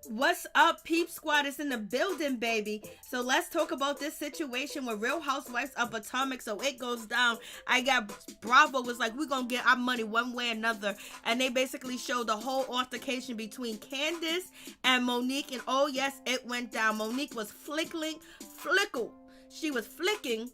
What's up, Peep Squad? Is in the building, baby. So let's talk about this situation with Real Housewives of Potomac. So it goes down. I got Bravo was like, we're gonna get our money one way or another, and they basically showed the whole altercation between Candace and Monique. And oh yes, it went down. Monique was she was flicking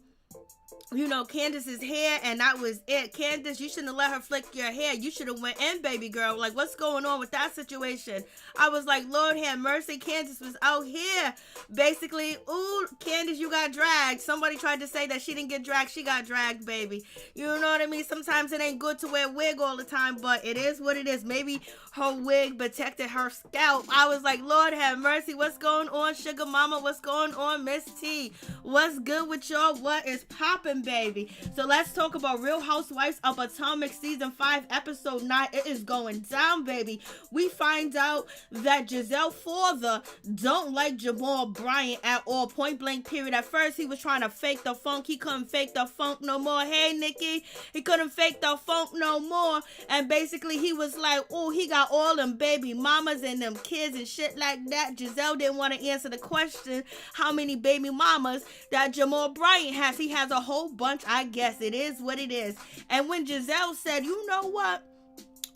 Candace's hair, and that was it. Candace, you shouldn't have let her flick your hair. You should have went in, baby girl. Like, what's going on with that situation? I was like, Lord have mercy. Candace was out here basically, ooh, Candace, you got dragged. Somebody tried to say that she didn't get dragged. She got dragged, baby. You know what I mean? Sometimes it ain't good to wear a wig all the time, but it is what it is. Maybe her wig protected her scalp. I was like, Lord have mercy. What's going on, Sugar Mama? What's going on, Miss T? What's good with y'all? What is popping, baby? So let's talk about Real Housewives of Potomac season 5 episode 9. It is going down, baby. We find out that Gizelle's father don't like Jamal Bryant at all, point blank period. At first he was trying to fake the funk. He couldn't fake the funk no more. Hey, Nikki, he couldn't fake the funk no more. And basically he was like, oh, he got all them baby mamas and them kids and shit like that. Gizelle didn't want to answer the question how many baby mamas that Jamal Bryant has. He has a whole bunch. I guess it is what it is. And when Gizelle said, you know what,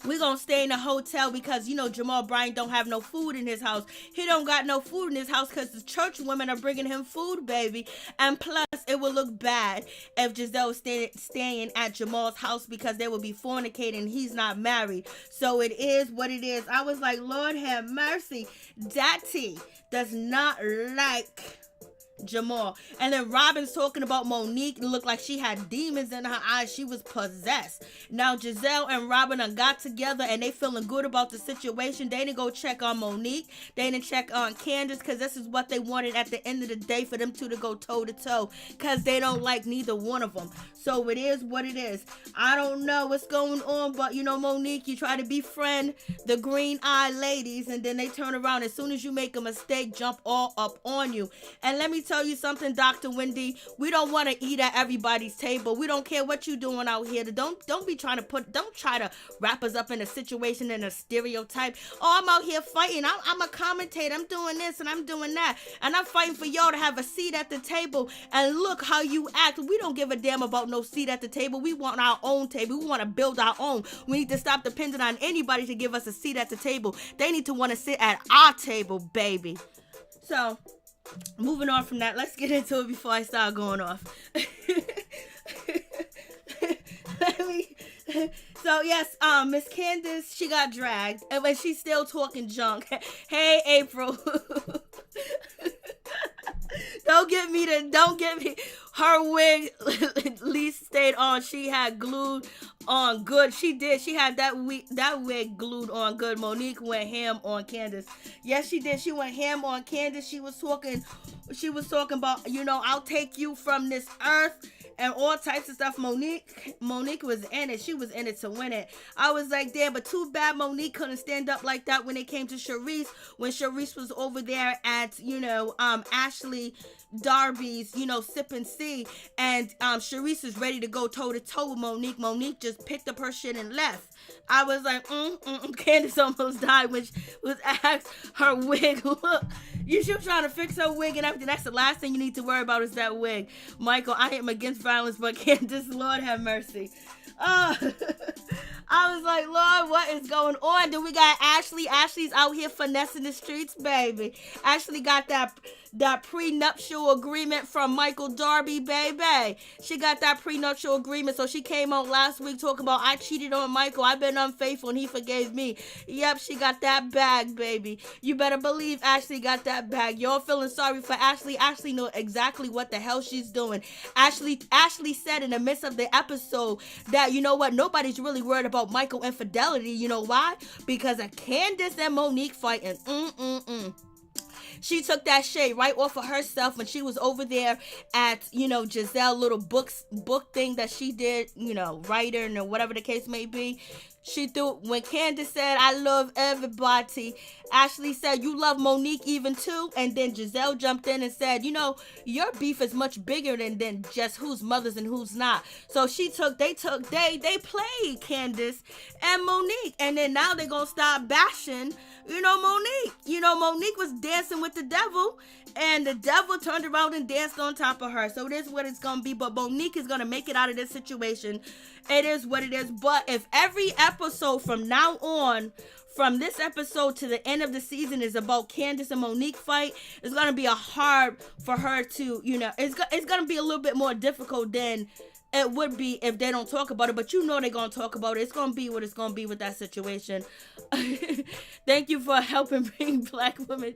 we're gonna stay in a hotel because Jamal Bryant don't have no food in his house. He don't got no food in his house because the church women are bringing him food, baby. And plus it will look bad if Gizelle staying at Jamal's house because they will be fornicating and he's not married. So it is what it is. I was like, Lord have mercy. Daddy does not like Jamal. And then Robin's talking about Monique. It looked like she had demons in her eyes. She was possessed. Now Gizelle and Robin got together and they feeling good about the situation. They didn't go check on Monique. They didn't check on Candace because this is what they wanted at the end of the day, for them two to go toe to toe, because they don't like neither one of them. So it is what it is. I don't know what's going on, but Monique, you try to befriend the green eyed ladies and then they turn around as soon as you make a mistake, jump all up on you. And let me tell you something, Dr. Wendy, we don't want to eat at everybody's table. We don't care what you doing out here. Don't try to wrap us up in a situation and a stereotype. Oh, I'm out here fighting. I'm a commentator. I'm doing this and I'm doing that. And I'm fighting for y'all to have a seat at the table. And look how you act. We don't give a damn about no seat at the table. We want our own table. We want to build our own. We need to stop depending on anybody to give us a seat at the table. They need to want to sit at our table, baby. So moving on from that, let's get into it before I start going off. So yes, Miss Candace, she got dragged, and when she's still talking junk. Hey, April. Don't get me. Her wig at least stayed on. She had glued on good. She did. She had that wig glued on good. Monique went ham on Candace. Yes, she did. She went ham on Candace. She was talking about, I'll take you from this earth and all types of stuff. Monique was in it. She was in it to win it. I was like, damn, but too bad Monique couldn't stand up like that when it came to Charisse, when Charisse was over there at, Ashley Darby's, sip and see, and Charisse is ready to go toe to toe with Monique. Monique just picked up her shit and left. I was like, Candace almost died when she was asked her wig. Look, she was trying to fix her wig and everything. That's the last thing you need to worry about is that wig. Michael, I am against violence, but Candace, Lord have mercy. I was like, Lord, what is going on? Then we got Ashley. Ashley's out here finessing the streets, baby. Ashley got that prenuptial agreement from Michael Darby, baby. She got that prenuptial agreement. So she came out last week talking about, I cheated on Michael. I've been unfaithful and he forgave me. Yep, she got that bag, baby. You better believe Ashley got that that bag. Y'all feeling sorry for Ashley. Ashley know exactly what the hell she's doing. Ashley said in the midst of the episode that, you know what, nobody's really worried about Michael infidelity. You know why? Because of Candace and Monique fighting. She took that shade right off of herself when she was over there at, you know, Gizelle little book thing that she did, you know, writer or whatever the case may be. She threw, when Candace said, I love everybody, Ashley said, you love Monique even too? And then Gizelle jumped in and said, you know, your beef is much bigger than just who's mothers and who's not. So they played Candace and Monique. And then now they're going to start bashing, you know, Monique. You know, Monique was dancing with the devil, and the devil turned around and danced on top of her. So it is what it's going to be. But Monique is going to make it out of this situation. It is what it is. But if every episode from now on, from this episode to the end of the season, is about Candace and Monique fight, it's going to be a hard for her to, you know, it's going to be a little bit more difficult than it would be if they don't talk about it. But you know they're going to talk about it. It's going to be what it's going to be with that situation. Thank you for helping bring black women.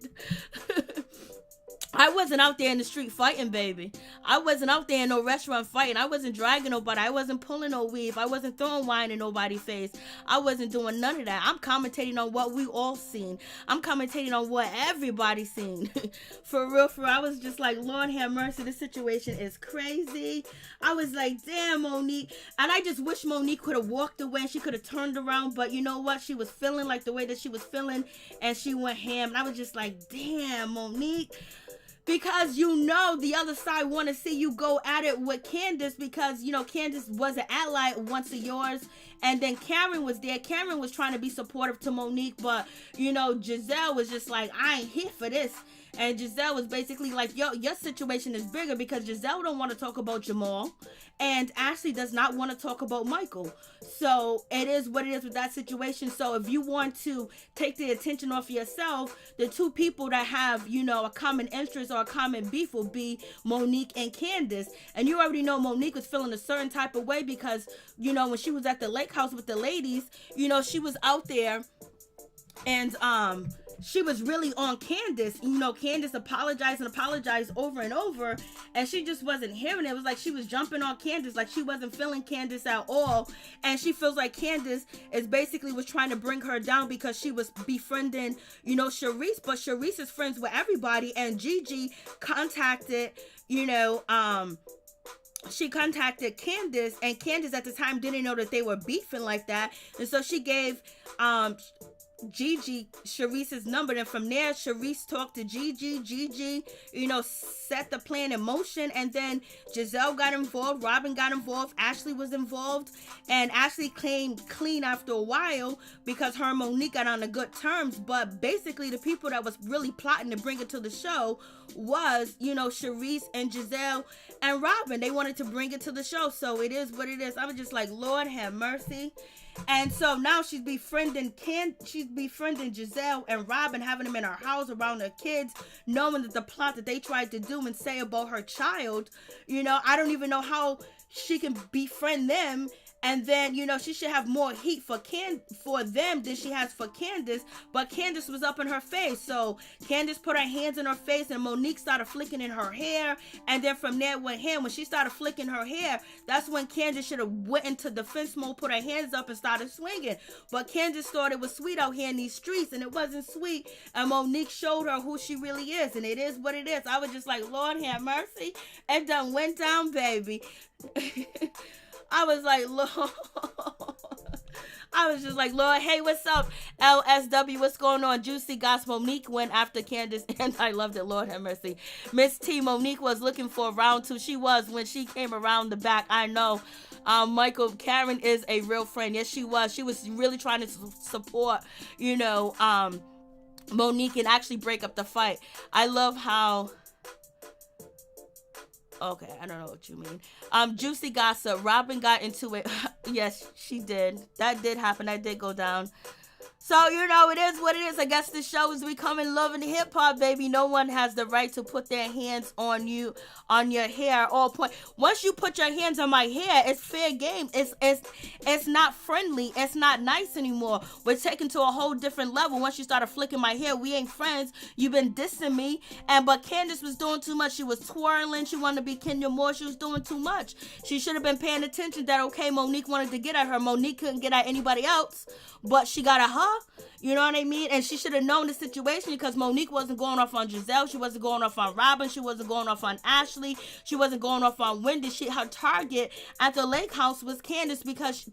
I wasn't out there in the street fighting, baby. I wasn't out there in no restaurant fighting. I wasn't dragging nobody. I wasn't pulling no weave. I wasn't throwing wine in nobody's face. I wasn't doing none of that. I'm commentating on what we all seen. I'm commentating on what everybody seen. For real. I was just like, Lord have mercy. This situation is crazy. I was like, damn, Monique. And I just wish Monique could have walked away. She could have turned around. But you know what? She was feeling like the way that she was feeling. And she went ham. And I was just like, damn, Monique. Because, you know, the other side want to see you go at it with Candace because, you know, Candace was an ally once of yours. And then Karen was there. Karen was trying to be supportive to Monique. But, you know, Gizelle was just like, I ain't here for this. And Gizelle was basically like, yo, your situation is bigger because Gizelle don't want to talk about Jamal. And Ashley does not want to talk about Michael. So it is what it is with that situation. So if you want to take the attention off yourself, the two people that have, you know, a common interest or a common beef will be Monique and Candace. And you already know Monique was feeling a certain type of way because, you know, when she was at the lake house with the ladies, you know, she was out there and she was really on Candace. You know, Candace apologized over and over, and she just wasn't hearing it. It was like she was jumping on Candace, like she wasn't feeling Candace at all. And she feels like Candace is basically was trying to bring her down because she was befriending, you know, Charisse. But Charisse is friends with everybody, and Gigi contacted, you know, she contacted Candace, and Candace at the time didn't know that they were beefing like that. And so she gave Gigi Charisse's number, and from there Charisse talked to Gigi, you know, set the plan in motion. And then Gizelle got involved, Robin got involved, Ashley was involved, and Ashley came clean after a while because her and Monique got on the good terms. But basically the people that was really plotting to bring it to the show was, you know, Charisse and Gizelle and Robin. They wanted to bring it to the show, so it is what it is. I was just like, Lord have mercy. And so now she's befriending Gizelle and Robin, having them in her house around her kids, knowing that the plot that they tried to do and say about her child, you know, I don't even know how she can befriend them. And then, you know, she should have more heat for them than she has for Candace. But Candace was up in her face. So Candace put her hands in her face, and Monique started flicking in her hair. And then from there went him. When she started flicking her hair, that's when Candace should have went into defense mode, put her hands up and started swinging. But Candace thought it was sweet out here in these streets, and it wasn't sweet. And Monique showed her who she really is. And it is what it is. I was just like, Lord have mercy. It done went down, baby. I was like, Lord. I was just like, Lord, hey, what's up? LSW, what's going on? Juicy Gospel. Monique went after Candace, and I loved it. Lord have mercy. Miss T, Monique was looking for round two. She was when she came around the back. I know. Michael, Karen is a real friend. Yes, she was. She was really trying to support, you know, Monique and actually break up the fight. I love how... Okay, I don't know what you mean. Juicy Gossip. Robin got into it. Yes, she did. That did happen. That did go down. So, it is what it is. I guess the show is becoming Love and Hip Hop, baby. No one has the right to put their hands on you, on your hair, all point. Once you put your hands on my hair, it's fair game. It's not friendly. It's not nice anymore. We're taken to a whole different level. Once you started flicking my hair, we ain't friends. You've been dissing me. But Candace was doing too much. She was twirling. She wanted to be Kenya Moore. She was doing too much. She should have been paying attention that, okay, Monique wanted to get at her. Monique couldn't get at anybody else, but she got at her. You know what I mean? And she should have known the situation, because Monique wasn't going off on Gizelle. She wasn't going off on Robin. She wasn't going off on Ashley. She wasn't going off on Wendy. Her target at the lake house was Candace, because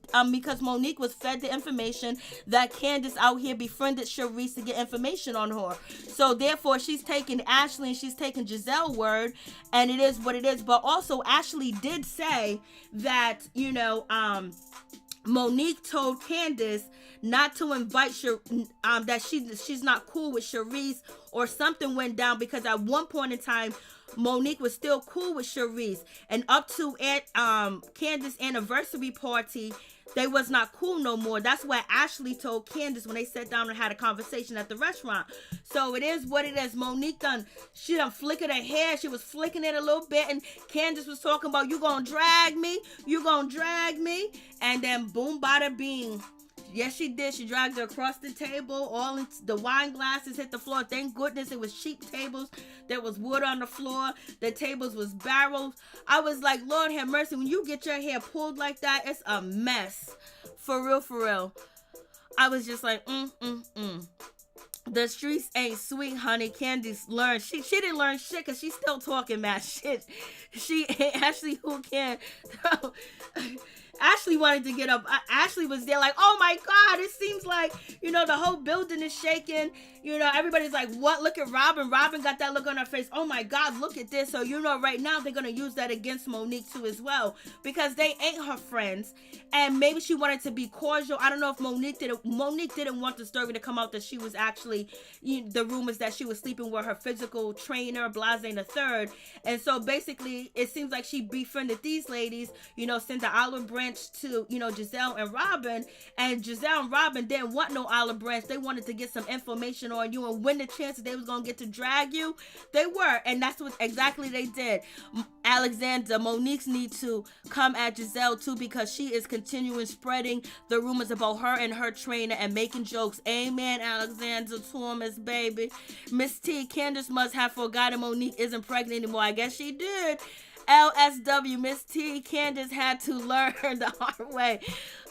Monique was fed the information that Candace out here befriended Charisse to get information on her. So therefore, she's taking Ashley and she's taking Gizelle's word, and it is what it is. But also, Ashley did say that, Monique told Candace not to invite that she's not cool with Charisse, or something went down, because at one point in time Monique was still cool with Charisse, and up to Candace's anniversary party they was not cool no more. That's what Ashley told Candace when they sat down and had a conversation at the restaurant. So it is what it is. Monique she done flickered her hair. She was flicking it a little bit, and Candace was talking about, you gonna drag me, and then boom, bada bing. Yes, she did. She dragged her across the table. All the wine glasses hit the floor. Thank goodness it was cheap tables. There was wood on the floor. The tables was barrels. I was like, Lord have mercy. When you get your hair pulled like that, it's a mess. For real, for real. I was just like, The streets ain't sweet, honey. Candace learned. She didn't learn shit, because she's still talking mad shit. She ain't Ashley who can. Ashley wanted to get up. Ashley was there like, oh my God, it seems like, the whole building is shaking. Everybody's like, what? Look at Robin. Robin got that look on her face. Oh my God, look at this. So, right now they're going to use that against Monique too as well, because they ain't her friends. And maybe she wanted to be cordial. I don't know if Monique didn't want the story to come out that she was actually, the rumors that she was sleeping with her physical trainer, Blase the third. And so basically it seems like she befriended these ladies, sent the olive branch to, Gizelle and Robin. And Gizelle and Robin didn't want no olive branch. They wanted to get some information on you, and when the chances they was gonna get to drag you, they were. And that's what exactly they did. Alexander, Monique's need to come at Gizelle too, because she is continuing spreading the rumors about her and her trainer and making jokes. Amen, Alexander Thomas, baby. Miss T, Candace must have forgotten Monique isn't pregnant anymore. I guess she did. LSW, Miss T, Candace had to learn the hard way.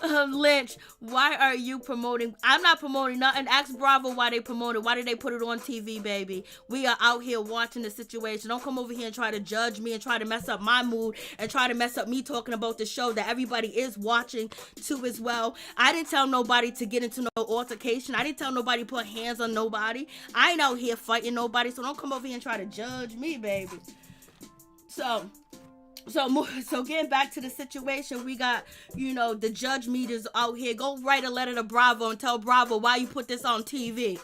Lynch, why are you promoting? I'm not promoting nothing. Ask Bravo why they promote it. Why did they put it on TV, baby? We are out here watching the situation. Don't come over here and try to judge me and try to mess up my mood and try to mess up me talking about the show that everybody is watching too as well. I didn't tell nobody to get into no altercation. I didn't tell nobody to put hands on nobody. I ain't out here fighting nobody, so don't come over here and try to judge me, baby. So getting back to the situation, we got, the judge meters out here. Go write a letter to Bravo and tell Bravo why you put this on TV.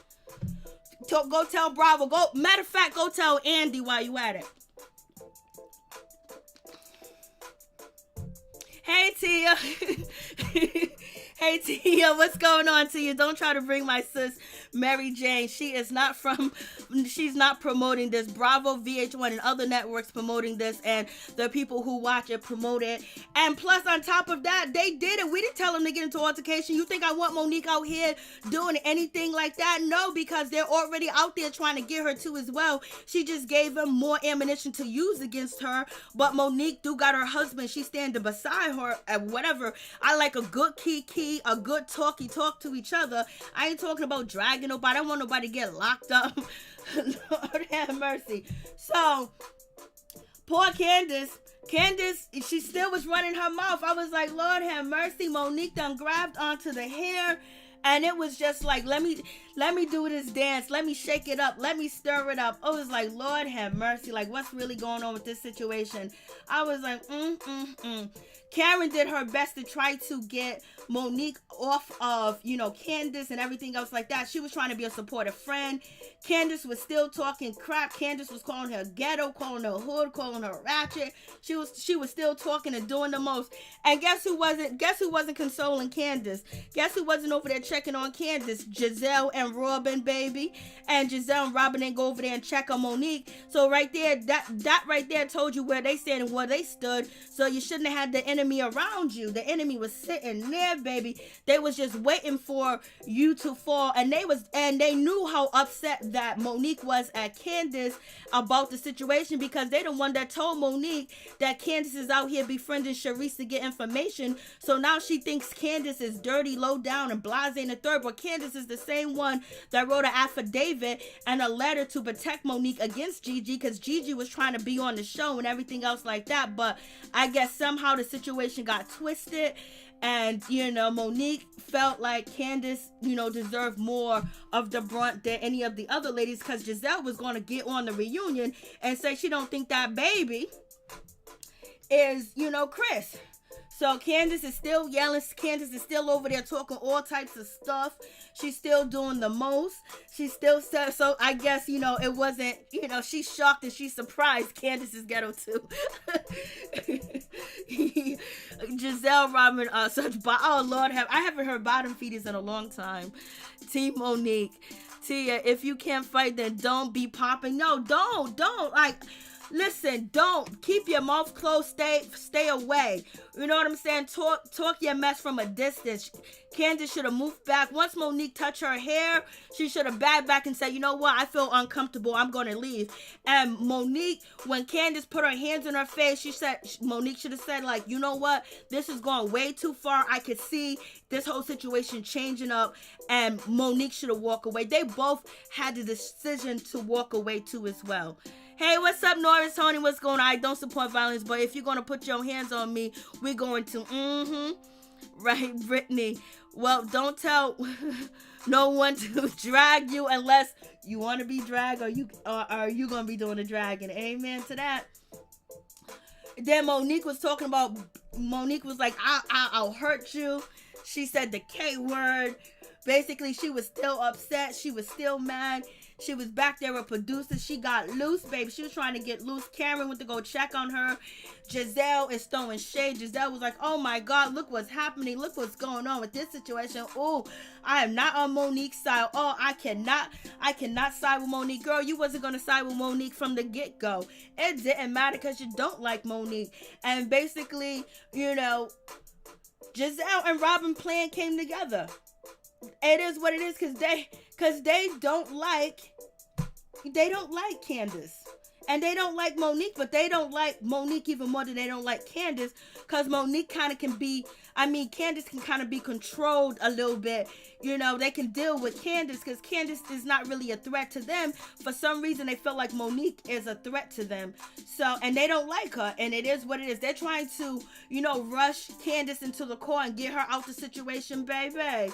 Go tell Bravo. Matter of fact, go tell Andy while you at it. Hey, Tia. Hey, Tia, what's going on, Tia? Don't try to bring my sis, Mary Jane. She's not promoting this. Bravo, VH1, and other networks promoting this, and the people who watch it promote it. And plus, on top of that, they did it. We didn't tell them to get into altercation. You think I want Monique out here doing anything like that? No, because they're already out there trying to get her too as well. She just gave them more ammunition to use against her. But Monique do got her husband. She's standing beside her at whatever. I like a good kiki, a good talk to each other. I ain't talking about dragging nobody. I don't want nobody to get locked up. Lord have mercy. So, poor Candace, she still was running her mouth. I was like, Lord have mercy. Monique done grabbed onto the hair, and it was just like, let me Let me do this dance. Let me shake it up. Let me stir it up. I was like, Lord have mercy. Like, what's really going on with this situation? I was like, Karen did her best to try to get Monique off of, Candace and everything else like that. She was trying to be a supportive friend. Candace was still talking crap. Candace was calling her ghetto, calling her hood, calling her ratchet. She was still talking and doing the most. And guess who wasn't consoling Candace? Guess who wasn't over there checking on Candace? Gizelle and Robin, baby. And Gizelle and Robin didn't go over there and check on Monique. So right there, that right there told you where they stand and where they stood. So you shouldn't have had the enemy around you. The enemy was sitting there, baby. They was just waiting for you to fall. And they knew how upset that Monique was at Candace about the situation, because they the one that told Monique that Candace is out here befriending Sharice to get information. So now she thinks Candace is dirty, low down, and blase in the third. But Candace is the same one that wrote an affidavit and a letter to protect Monique against Gigi, because Gigi was trying to be on the show and everything else like that. But I guess somehow the situation got twisted. And, Monique felt like Candace, deserved more of the brunt than any of the other ladies, because Gizelle was going to get on the reunion and say she don't think that baby is, Chris. So Candace is still yelling. Candace is still over there talking all types of stuff. She's still doing the most. She still said, so I guess, it wasn't, she's shocked and she's surprised Candace is ghetto too. Gizelle, Robin, oh Lord, I haven't heard bottom feeders in a long time. Team Monique. Tia, if you can't fight, then don't be popping. No, don't. Listen, don't. Keep your mouth closed. Stay away. You know what I'm saying? Talk your mess from a distance. Candace should have moved back. Once Monique touched her hair, she should have backed back and said, you know what? I feel uncomfortable. I'm going to leave. And Monique, when Candace put her hands in her face, Monique should have said, like, you know what? This is going way too far. I could see this whole situation changing up. And Monique should have walked away. They both had the decision to walk away too as well. Hey, what's up, Norris, Tony? What's going on? I don't support violence, but if you're going to put your hands on me, we're going to, right, Brittany. Well, don't tell no one to drag you unless you want to be dragged, or are you going to be doing the dragging. Amen to that. Then Monique was like, I'll hurt you. She said the K word. Basically, she was still upset. She was still mad. She was back there with producers. She got loose, baby. She was trying to get loose. Karen went to go check on her. Gizelle is throwing shade. Gizelle was like, oh my God, look what's happening. Look what's going on with this situation. Oh, I am not on Monique's side. Oh, I cannot side with Monique. Girl, you wasn't going to side with Monique from the get-go. It didn't matter because you don't like Monique. And basically, Gizelle and Robin plan came together. It is what it is, because they don't like Candace. And they don't like Monique, but they don't like Monique even more than they don't like Candace, because Monique kind of Candace can kind of be controlled a little bit. They can deal with Candace because Candace is not really a threat to them. For some reason, they feel like Monique is a threat to them. So, and they don't like her, and it is what it is. They're trying to, rush Candace into the court and get her out the situation, baby.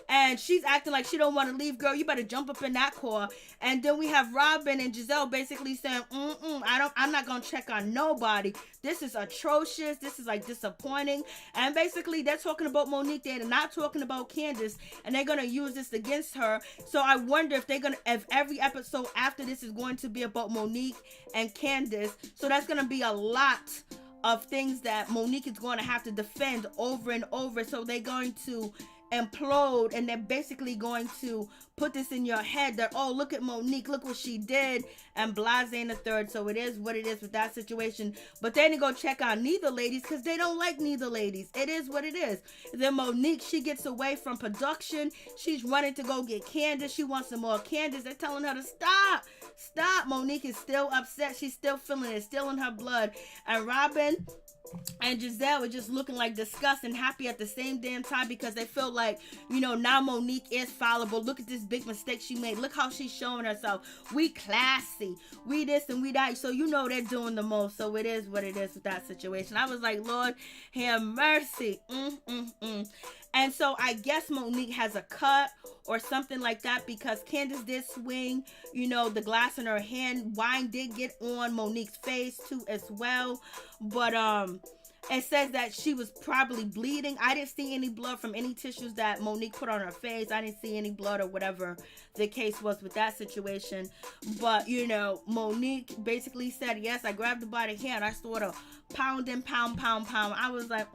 And she's acting like she don't want to leave. Girl, you better jump up in that car. And then we have Robin and Gizelle basically saying, I'm not going to check on nobody. This is atrocious. This is like disappointing. And basically they're talking about Monique. They're not talking about Candace. And they're going to use this against her. So I wonder if every episode after this is going to be about Monique and Candace. So that's going to be a lot of things that Monique is going to have to defend over and over. So they're going to implode, and they're basically going to put this in your head that, oh, look at Monique, look what she did, and blase in the third. So it is what it is with that situation. But they didn't go check on neither ladies because they don't like neither ladies. It is what it is. Then Monique, she gets away from production. She's running to go get Candace. She wants some more Candace. They're telling her to stop. Monique is still upset. She's still feeling it. Still in her blood. And Robin, and Gizelle was just looking like disgusted and happy at the same damn time, because they feel like, now Monique is fallible. Look at this big mistake she made. Look how she's showing herself. We classy. We this and we that. So they're doing the most. So it is what it is with that situation. I was like, Lord, have mercy. And so I guess Monique has a cut or something like that, because Candace did swing, the glass in her hand. Wine did get on Monique's face too as well. But it says that she was probably bleeding. I didn't see any blood from any tissues that Monique put on her face. I didn't see any blood or whatever the case was with that situation. But, Monique basically said, yes, I grabbed her by the hair and I started pounding, pound. I was like,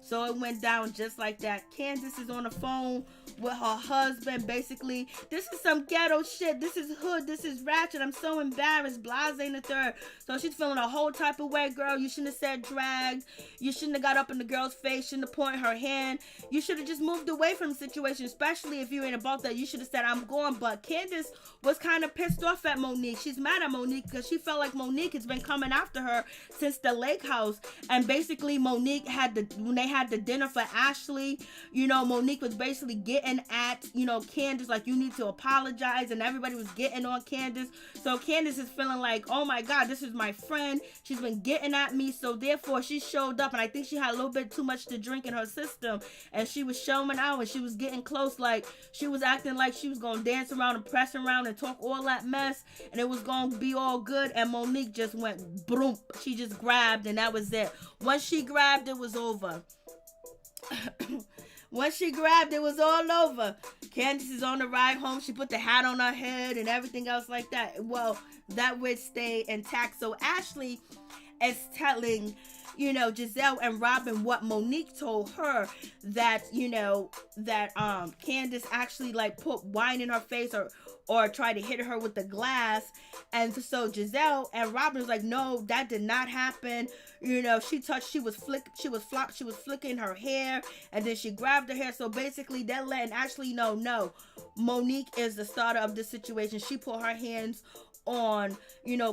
So it went down just like that. Candace is on the phone with her husband. Basically, this is some ghetto shit. This is hood. This is ratchet. I'm so embarrassed. Blase ain't the third. So she's feeling a whole type of way, girl. You shouldn't have said dragged. You shouldn't have got up in the girl's face. Shouldn't have pointed her hand. You should have just moved away from the situation, especially if you ain't about that. You should have said, I'm going. But Candace was kind of pissed off at Monique. She's mad at Monique because she felt like Monique has been coming after her since the lake house. And basically, Monique when they had the dinner for Ashley, Monique was basically getting at, Candace, like, you need to apologize, and everybody was getting on Candace. So Candace is feeling like, oh my God, this is my friend. She's been getting at me. So therefore she showed up, and I think she had a little bit too much to drink in her system, and she was showing out, and she was getting close, like she was acting like she was gonna dance around and press around and talk all that mess, and it was gonna be all good. And Monique just went boom. She just grabbed, and that was it. Once she grabbed, it was over. Once she grabbed, it was all over. Candace is on the ride home. She put the hat on her head and everything else like that. Well, that would stay intact. So Ashley is telling, Gizelle and Robin what Monique told her, that, Candace actually like put wine in her face or tried to hit her with the glass. And so Gizelle and Robin was like, no, that did not happen. She was flicking her hair, and then she grabbed her hair. So basically they're letting Ashley know, no, Monique is the starter of this situation. She put her hands on,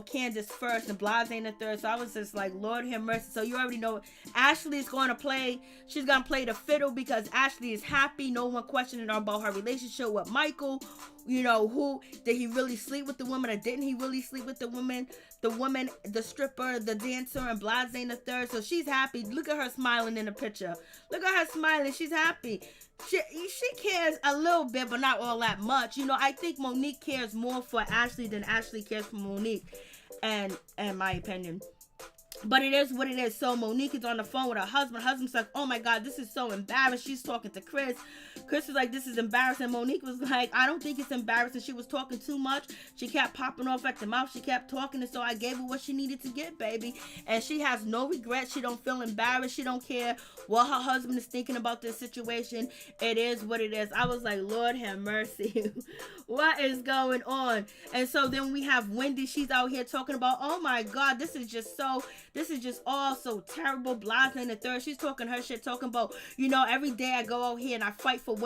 Candace first, and Blase ain't the third. So I was just like, Lord have mercy. So you already know Ashley is going to play. She's going to play the fiddle, because Ashley is happy. No one questioning her about her relationship with Michael. Who did he really sleep with the woman, or didn't he really sleep with the woman, the stripper, the dancer, and Blase ain't the third. So she's happy. Look at her smiling in the picture. Look at her smiling. She's happy. She cares a little bit, but not all that much. I think Monique cares more for Ashley than Ashley cares for Monique, and in my opinion. But it is what it is. So Monique is on the phone with her husband. Husband's like, oh my God, this is so embarrassing. She's talking to Chris. Chris was like, this is embarrassing. Monique was like, I don't think it's embarrassing. She was talking too much. She kept popping off at the mouth. She kept talking, and so I gave her what she needed to get, baby. And she has no regrets. She don't feel embarrassed. She don't care what her husband is thinking about this situation. It is what it is. I was like, Lord have mercy. What is going on? And so then we have Wendy. She's out here talking about, oh my God, this is just all so terrible. Blase in the third. She's talking her shit, talking about, every day I go out here and I fight for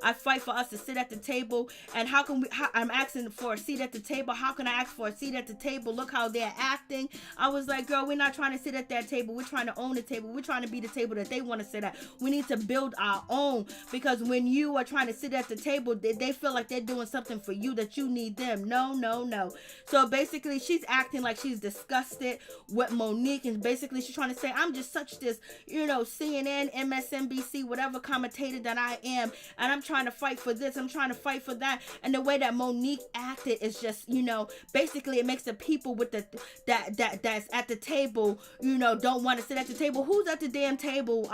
I fight for us to sit at the table. And I'm asking for a seat at the table. How can I ask for a seat at the table? Look how they're acting. I was like, girl, we're not trying to sit at that table. We're trying to own the table. We're trying to be the table that they want to sit at. We need to build our own, because when you are trying to sit at the table, they feel like they're doing something for you that you need them. No. So basically she's acting like she's disgusted with Monique, and basically she's trying to say, I'm just such this, CNN, MSNBC, whatever commentator that I am, and I'm trying to fight for this, I'm trying to fight for that. And the way that Monique acted is just, basically it makes the people with that's at the table, don't want to sit at the table. Who's at the damn table?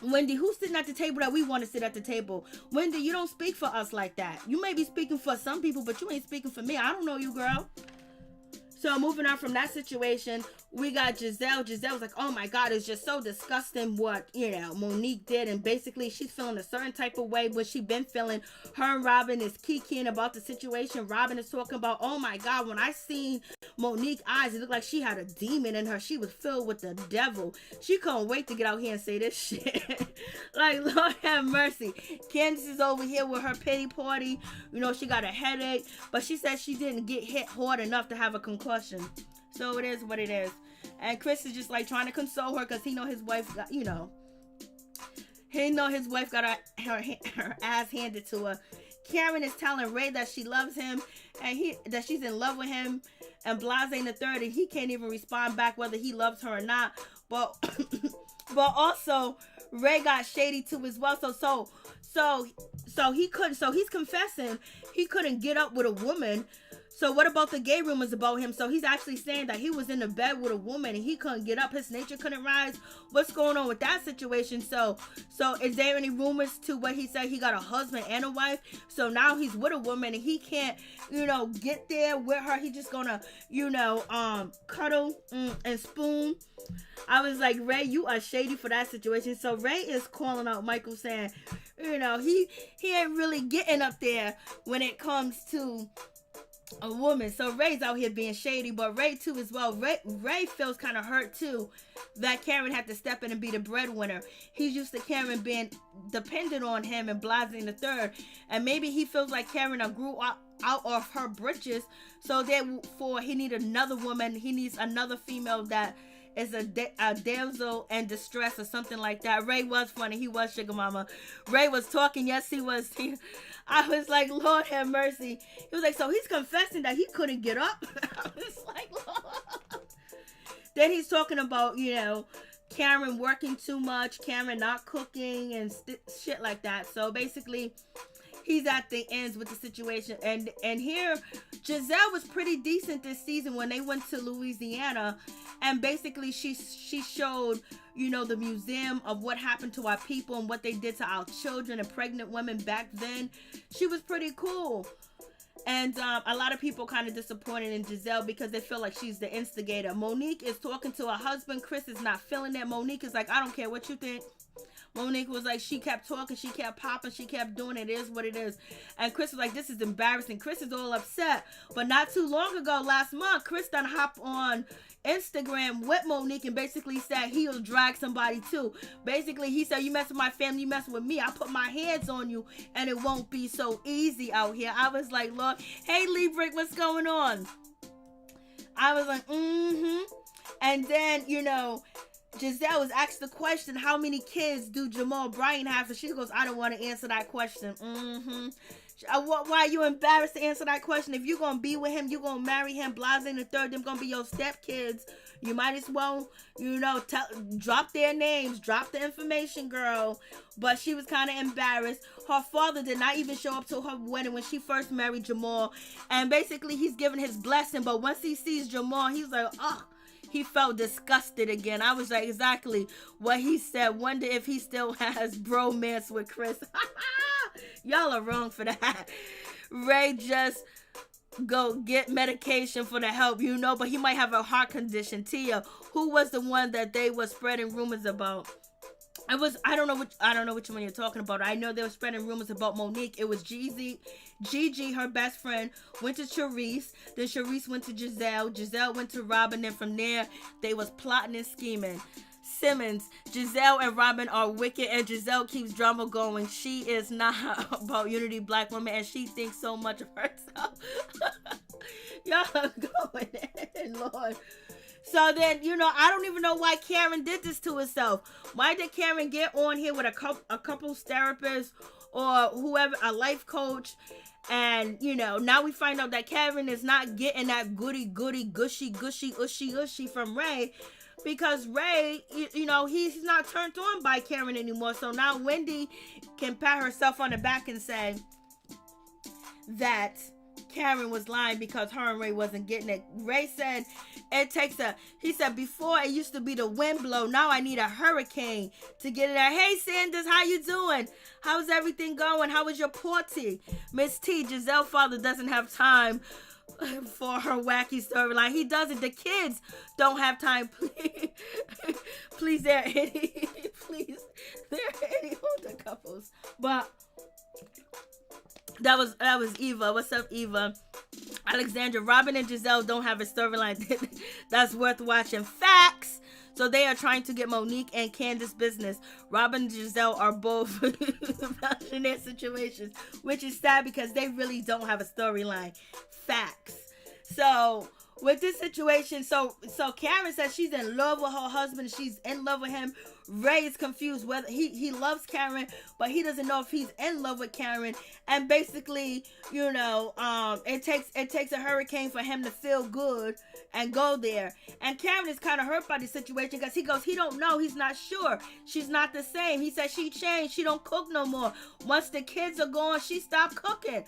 Wendy, who's sitting at the table that we want to sit at the table? Wendy, you don't speak for us like that. You may be speaking for some people, but you ain't speaking for me. I don't know you, girl. So moving on from that situation, we got Gizelle. Gizelle was like, oh my God, it's just so disgusting what, Monique did. And basically she's feeling a certain type of way, but she been feeling. Her and Robin is kikiing about the situation. Robin is talking about, oh my God, when I seen Monique's eyes, it looked like she had a demon in her. She was filled with the devil. She couldn't wait to get out here and say this shit. Like, Lord have mercy. Candace is over here with her pity party. She got a headache, but she said she didn't get hit hard enough to have a concussion. So it is what it is. And Chris is just like trying to console her because he know his wife got, he know his wife got her ass handed to her. Karen is telling Ray that she loves him and that she's in love with him, and Blase in the third, and he can't even respond back whether he loves her or not. But but also Ray got shady too as well. So he couldn't. So he's confessing he couldn't get up with a woman. So what about the gay rumors about him? So he's actually saying that he was in the bed with a woman and he couldn't get up. His nature couldn't rise. What's going on with that situation? So is there any rumors to what he said? He got a husband and a wife. So now he's with a woman and he can't, get there with her. He just gonna, cuddle and spoon. I was like, Ray, you are shady for that situation. So Ray is calling out Michael saying, he ain't really getting up there when it comes to a woman. So Ray's out here being shady, but Ray too as well. Ray feels kind of hurt too that Karen had to step in and be the breadwinner. He's used to Karen being dependent on him and Blase in the third, and maybe he feels like Karen grew out of her britches, so therefore he needs another woman. He needs another female that is a damsel in distress or something like that. Ray was funny. He was sugar mama. Ray was talking. Yes, he was. I was like, Lord have mercy. He was like, so he's confessing that he couldn't get up. I was like, Lord. Then he's talking about, Karen working too much, Karen not cooking and shit like that. So basically, he's at the ends with the situation. And here, Gizelle was pretty decent this season when they went to Louisiana. And basically, she showed, the museum of what happened to our people and what they did to our children and pregnant women back then. She was pretty cool. And a lot of people kind of disappointed in Gizelle because they feel like she's the instigator. Monique is talking to her husband. Chris is not feeling that. Monique is like, I don't care what you think. Monique was like, she kept talking, she kept popping, she kept doing it is what it is. And Chris was like, this is embarrassing. Chris is all upset. But not too long ago, last month, Chris done hopped on Instagram with Monique and basically said he'll drag somebody too. Basically, he said, you mess with my family, you mess with me, I put my hands on you and it won't be so easy out here. I was like, Lord, hey Lee Brick, what's going on? I was like, And then, Gizelle was asked the question, how many kids do Jamal Bryant have? So she goes, I don't want to answer that question. Why are you embarrassed to answer that question? If you're going to be with him, you're going to marry him, Blase in the third, them going to be your stepkids. You might as well, drop their names, drop the information, girl. But she was kind of embarrassed. Her father did not even show up to her wedding when she first married Jamal. And basically, he's giving his blessing. But once he sees Jamal, he's like, oh. He felt disgusted again. I was like, exactly what he said. Wonder if he still has bromance with Chris. Y'all are wrong for that. Ray just go get medication for the help, but he might have a heart condition. Tia, who was the one that they were spreading rumors about? I don't know which one you're talking about. I know they were spreading rumors about Monique. It was Gigi, her best friend, went to Charisse. Then Charisse went to Gizelle. Gizelle went to Robin. Then from there, they was plotting and scheming. Simmons, Gizelle and Robin are wicked, and Gizelle keeps drama going. She is not about unity black women, and she thinks so much of herself. Y'all are going in, Lord. So then, I don't even know why Karen did this to herself. Why did Karen get on here with a couples therapist or whoever, a life coach? And, now we find out that Karen is not getting that goody, gushy, ushy from Ray. Because Ray, he's not turned on by Karen anymore. So now Wendy can pat herself on the back and say that Karen was lying because her and Ray wasn't getting it. Ray said, he said, before it used to be the wind blow. Now I need a hurricane to get it out. Hey, Sanders, how you doing? How's everything going? How was your party? Miss T, Gizelle's father doesn't have time for her wacky storyline. He doesn't. The kids don't have time. Please, there are any older couples. But that was Eva. What's up, Eva? Alexandra, Robin and Gizelle don't have a storyline that's worth watching. Facts. So they are trying to get Monique and Candace business. Robin and Gizelle are both in their situations, which is sad because they really don't have a storyline. Facts. So with this situation, so Karen says she's in love with her husband. She's in love with him. Ray is confused whether he loves Karen, but he doesn't know if he's in love with Karen. And basically, it takes a hurricane for him to feel good and go there. And Karen is kind of hurt by the situation because he don't know. He's not sure. She's not the same. He said she changed. She don't cook no more. Once the kids are gone, she stopped cooking.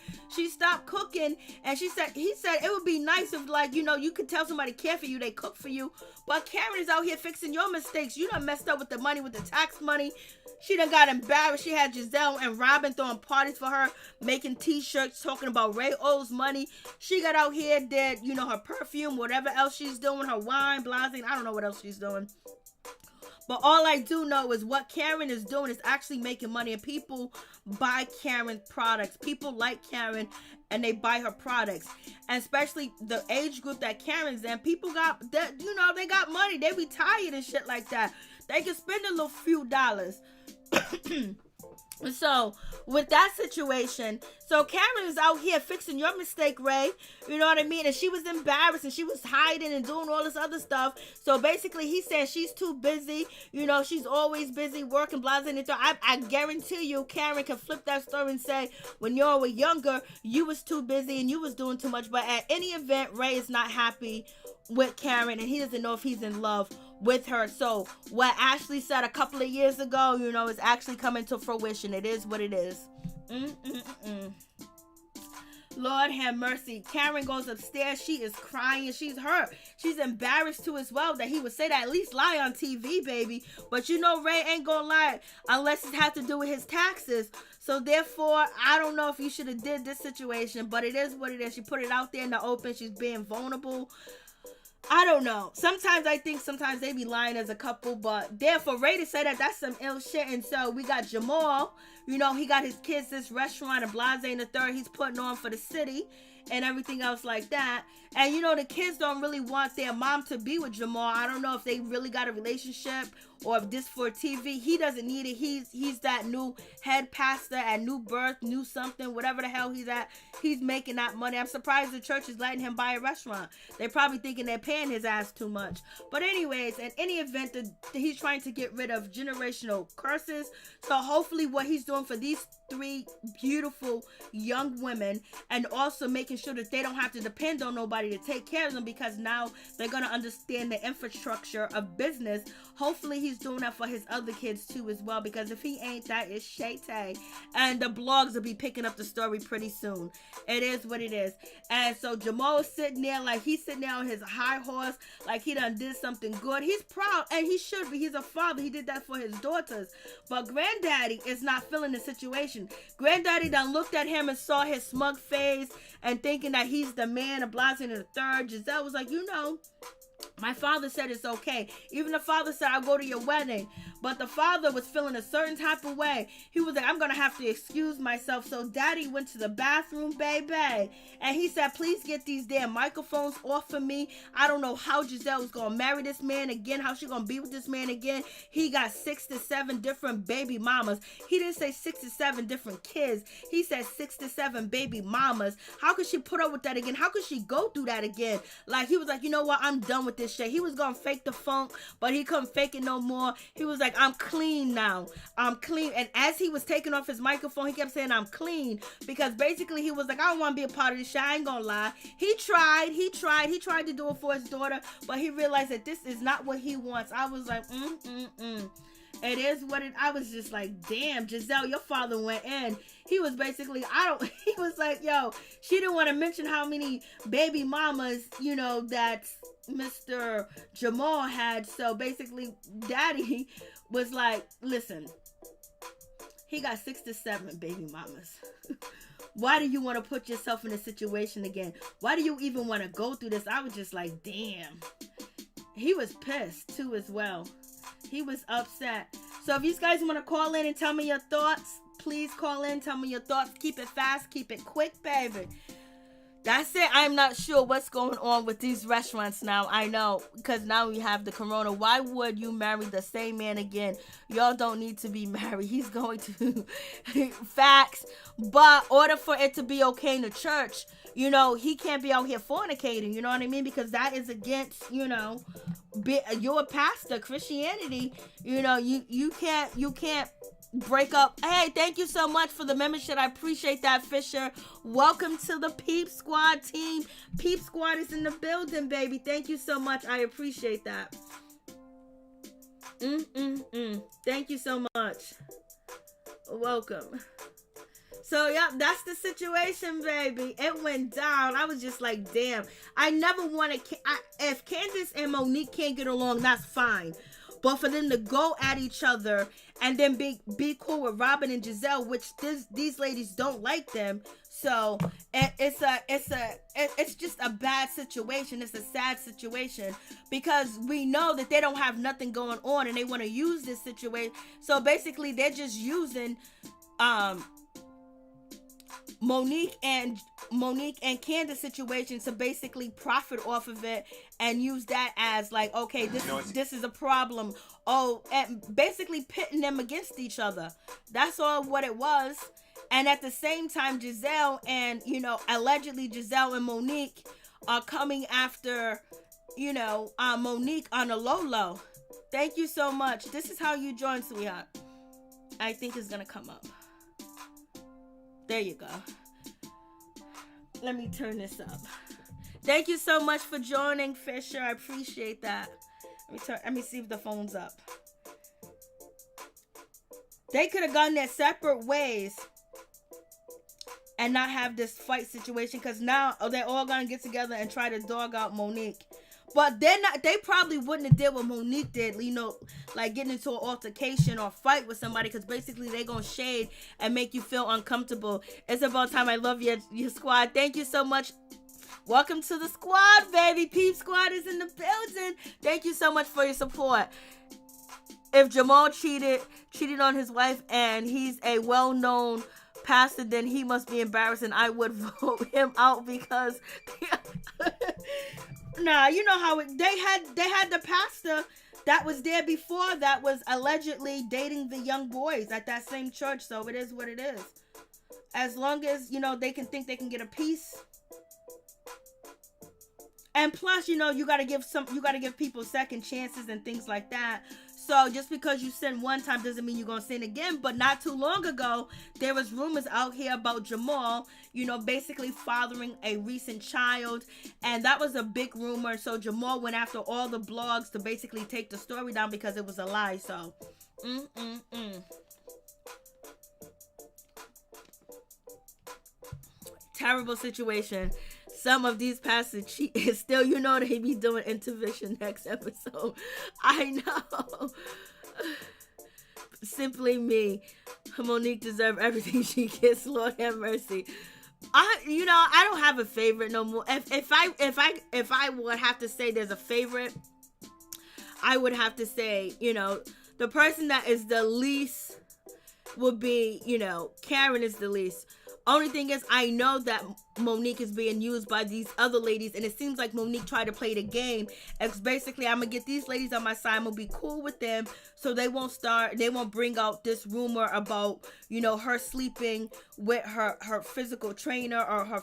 And he said it would be nice if, like, you could tell somebody care for you, they cook for you. But Karen is out here fixing your mistakes. You done messed up with the money, with the tax money. She done got embarrassed. She had Gizelle and Robin throwing parties for her, making t-shirts, talking about Ray owes money. She got out here, did, her perfume, whatever else she's doing, her wine, blasting. I don't know what else she's doing. But all I do know is what Karen is doing is actually making money, and people buy Karen products. People like Karen, and they buy her products. And especially the age group that Karen's in, people got that, they got money. They retired and shit like that. They can spend a little few dollars. So with that situation, so Karen is out here fixing your mistake, Ray. You know what I mean? And she was embarrassed and she was hiding and doing all this other stuff. So basically he said she's too busy. She's always busy working, blah, blah, blah. I guarantee you Karen can flip that story and say, when you were younger, you was too busy and you was doing too much. But at any event, Ray is not happy with Karen, and he doesn't know if he's in love with her. So what Ashley said a couple of years ago, is actually coming to fruition. It is what it is. Lord have mercy. Karen goes upstairs. She is crying. She's hurt. She's embarrassed too as well that he would say that. At least lie on TV, baby. But Ray ain't gonna lie unless it has to do with his taxes. So therefore, I don't know if you should have did this situation, but it is what it is. She put it out there in the open. She's being vulnerable. I don't know. Sometimes I think they be lying as a couple, but therefore Ray to say that, that's some ill shit. And so we got Jamal, he got his kids this restaurant and Blase and the third he's putting on for the city and everything else like that. And the kids don't really want their mom to be with Jamal. I don't know if they really got a relationship or if this for TV. He doesn't need it. He's that new head pastor at New Birth, New something, whatever the hell he's at. He's making that money. I'm surprised the church is letting him buy a restaurant. They're probably thinking they're paying his ass too much. But anyways, in any event, he's trying to get rid of generational curses. So hopefully what he's doing for these 3 beautiful young women, and also making sure that they don't have to depend on nobody to take care of them, because now they're going to understand the infrastructure of business. Hopefully he's doing that for his other kids too as well, because if he ain't, that is shaytay. And the blogs will be picking up the story pretty soon. It is what it is. And so Jamal is sitting there like he's sitting there on his high horse, like he done did something good. He's proud, and he should be. He's a father. He did that for his daughters. But granddaddy is not feeling the situation. Granddaddy done looked at him and saw his smug face and thinking that he's the man of Blase and the third. Gizelle was like, my father said it's okay. Even the father said, I'll go to your wedding. But the father was feeling a certain type of way. He was like, I'm going to have to excuse myself. So daddy went to the bathroom, baby. And he said, please get these damn microphones off of me. I don't know how Gizelle was going to marry this man again. How she going to be with this man again. He got 6 to 7 different baby mamas. He didn't say 6 to 7 different kids. He said 6 to 7 baby mamas. How could she put up with that again? How could she go through that again? Like, he was like, you know what? I'm done with this shit. He was going to fake the funk, but he couldn't fake it no more. He was like, I'm clean now. I'm clean. And as he was taking off his microphone, he kept saying, I'm clean. Because basically he was like, I don't want to be a part of this shit. I ain't gonna lie. He tried to do it for his daughter, but he realized that this is not what he wants. I was like, It is what it, I was just like, damn, Gizelle, your father went in. He was basically, he was like, yo, she didn't want to mention how many baby mamas, that Mr. Jamal had. So basically, daddy was like, listen, he got 6 to 7 baby mamas. Why do you want to put yourself in a situation again? Why do you even want to go through this? I was just like, damn. He was pissed too as well. He was upset. So if you guys want to call in and tell me your thoughts, please call in. Tell me your thoughts. Keep it fast. Keep it quick, baby. That's it. I'm not sure what's going on with these restaurants now. I know, because now we have the corona. Why would you marry the same man again? Y'all don't need to be married. He's going to facts. But order for it to be okay in the church, you know, he can't be out here fornicating, you know what I mean? Because that is against, you know, you're a pastor, Christianity, you know, you can't break up. Hey, thank you so much for the membership. I appreciate that, Fisher. Welcome to the Peep Squad team. Peep Squad is in the building, baby. Thank you so much. I appreciate that. Thank you so much. Welcome. So, yeah, that's the situation, baby. It went down. I was just like, damn. I never want to... If Candace and Monique can't get along, that's fine. But for them to go at each other and then be cool with Robin and Gizelle, which these ladies don't like them. So it's just a bad situation. It's a sad situation because we know that they don't have nothing going on and they want to use this situation. So basically, they're just using Monique and Candace situation to basically profit off of it and use that as like, okay, this is a problem. Oh, and basically pitting them against each other. That's all what it was. And at the same time, Gizelle and, you know, allegedly Gizelle and Monique are coming after, you know, Monique on a low. Thank you so much. This is how you join, sweetheart. I think it's going to come up. There you go. Let me turn this up. Thank you so much for joining, Fisher. I appreciate that. Let me see if the phone's up. They could have gone their separate ways and not have this fight situation because now they're all gonna get together and try to dog out Monique. But they probably wouldn't have did what Monique did, you know, like getting into an altercation or fight with somebody, because basically they're going to shade and make you feel uncomfortable. It's about time. I love your squad. Thank you so much. Welcome to the squad, baby. Peep Squad is in the building. Thank you so much for your support. If Jamal cheated on his wife and he's a well-known pastor, then he must be embarrassed and I would vote him out because... Nah, you know how they had the pastor that was there before that was allegedly dating the young boys at that same church. So it is what it is. As long as, you know, they can think they can get a piece. And plus, you know, you gotta give people second chances and things like that. So just because you sin one time doesn't mean you're gonna sin again. But not too long ago, there was rumors out here about Jamal, you know, basically fathering a recent child, and that was a big rumor. So Jamal went after all the blogs to basically take the story down because it was a lie. So, terrible situation. Some of these pastors cheat. Still, you know, they be doing intervention next episode. I know. Simply me. Monique deserves everything she gets. Lord have mercy. I don't have a favorite no more. If I would have to say there's a favorite, I would have to say, you know, the person that is the least would be, you know, Karen is the least. Only thing is, I know that Monique is being used by these other ladies, and it seems like Monique tried to play the game. It's basically, I'm gonna get these ladies on my side, I'm gonna be cool with them, so they won't bring out this rumor about, you know, her sleeping with her physical trainer or her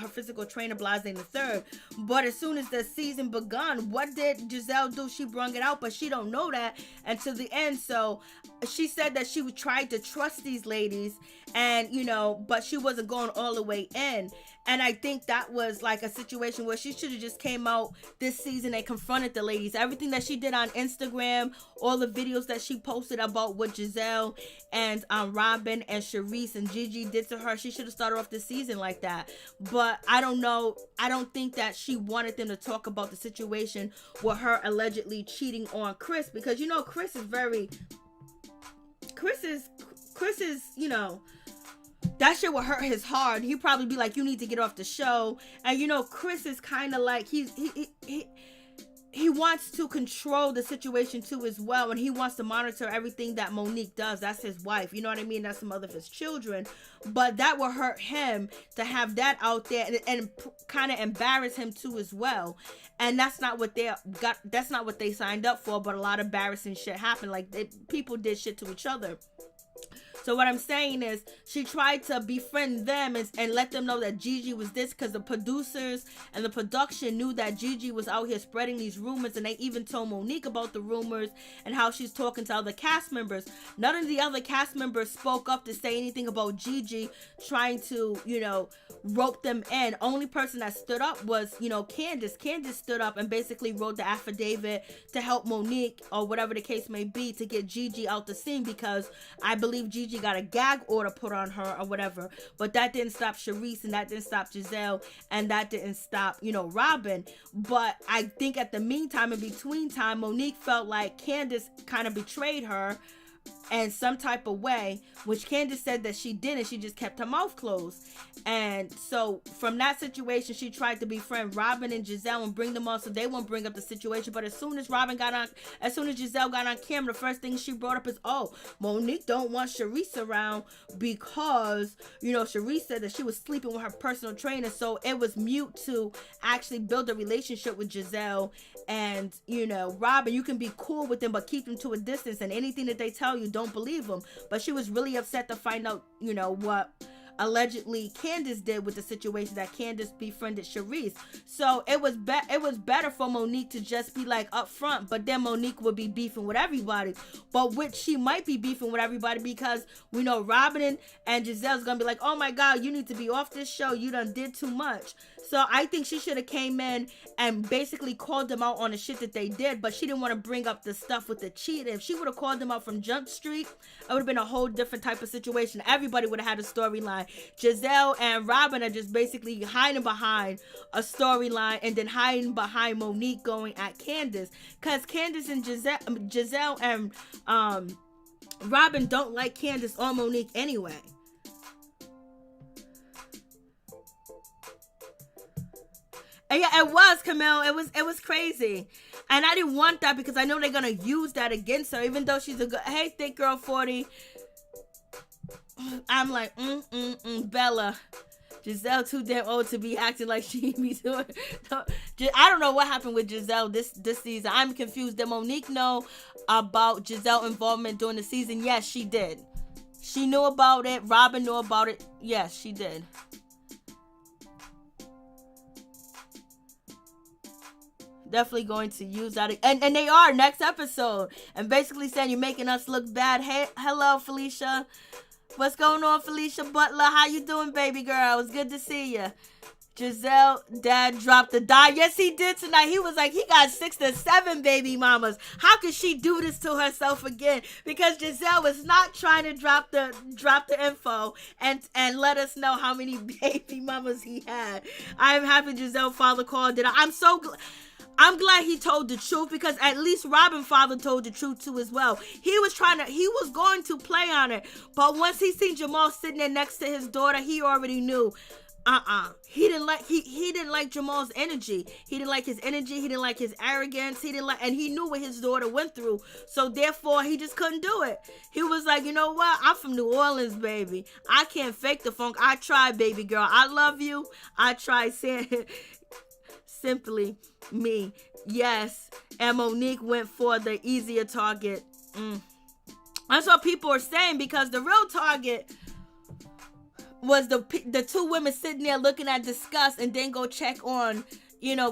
physical trainer, Blase the third. But as soon as the season begun, what did Gizelle do? She brung it out, but she don't know that until the end. So she said that she tried to trust these ladies, and, you know, but she wasn't going all the way in. And I think that was like a situation where she should have just came out this season and confronted the ladies. Everything that she did on Instagram, all the videos that she posted about what Gizelle and Robin and Sharice and Gigi did to her, she should have started off the season like that. But I don't know. I don't think that she wanted them to talk about the situation with her allegedly cheating on Chris, because, you know, Chris is, you know, that shit would hurt his heart. He'd probably be like, you need to get off the show. And, you know, Chris is kind of like, he wants to control the situation too as well. And he wants to monitor everything that Monique does. That's his wife. You know what I mean? That's the mother of his children. But that would hurt him to have that out there and kind of embarrass him too as well. And that's not what that's not what they signed up for. But a lot of embarrassing shit happened. Like, people did shit to each other. So what I'm saying is she tried to befriend them and let them know that Gigi was this, because the producers and the production knew that Gigi was out here spreading these rumors, and they even told Monique about the rumors and how she's talking to other cast members. None of the other cast members spoke up to say anything about Gigi trying to, rope them in. Only person that stood up was, Candace. Candace stood up and basically wrote the affidavit to help Monique, or whatever the case may be, to get Gigi out the scene, because I believe Gigi got a gag order put on her or whatever. But that didn't stop Charisse, and that didn't stop Gizelle, and that didn't stop, Robin. But I think at the meantime, in between time, Monique felt like Candace kind of betrayed her in some type of way, which Candace said that she didn't. She just kept her mouth closed. And so from that situation, she tried to befriend Robin and Gizelle and bring them on so they won't bring up the situation. But as soon as Gizelle got on camera, the first thing she brought up is, Monique don't want Charisse around because, Charisse said that she was sleeping with her personal trainer. So it was mute to actually build a relationship with Gizelle. And, Robin, you can be cool with them, but keep them to a distance. And anything that they tell you, don't believe them. But she was really upset to find out, what allegedly Candace did with the situation, that Candace befriended Charisse. So it was better for Monique to just be like upfront, but then Monique would be beefing with everybody. But which she might be beefing with everybody, because we know Robin and Giselle's gonna be like, oh my God, you need to be off this show. You done did too much. So I think she should have came in and basically called them out on the shit that they did, but she didn't want to bring up the stuff with the cheat. If she would have called them out from Jump Street, it would have been a whole different type of situation. Everybody would have had a storyline. Gizelle and Robin are just basically hiding behind a storyline, and then hiding behind Monique going at Candace, because Candace and Gizelle and Robin don't like Candace or Monique anyway. And yeah, it was, Camille. It was crazy. And I didn't want that, because I know they're going to use that against her, even though she's a good, hey, thick girl 40. I'm like, Bella. Gizelle too damn old to be acting like she be doing. I don't know what happened with Gizelle this season. I'm confused. Did Monique know about Giselle's involvement during the season? Yes, she did. She knew about it. Robin knew about it. Yes, she did. Definitely going to use that, and they are next episode, and basically saying you're making us look bad. Hey, hello Felicia, what's going on, Felicia Butler? How you doing, baby girl? It's good to see you. Gizelle dad dropped the die. Yes, he did tonight. He was like, he got 6 to 7 baby mamas. How could she do this to herself again? Because Gizelle was not trying to drop the info and let us know how many baby mamas he had. I'm happy Gizelle father called it. I'm glad he told the truth, because at least Robin father told the truth too as well. He was going to play on it, but once he seen Jamal sitting there next to his daughter, he already knew. He didn't like Jamal's energy. He didn't like his energy. He didn't like his arrogance. And he knew what his daughter went through. So therefore, he just couldn't do it. He was like, you know what? I'm from New Orleans, baby. I can't fake the funk. I tried, baby girl. I love you. I tried saying simply me. Yes. And Monique went for the easier target. That's what people are saying, because the real target was the two women sitting there looking at disgust, and then go check on,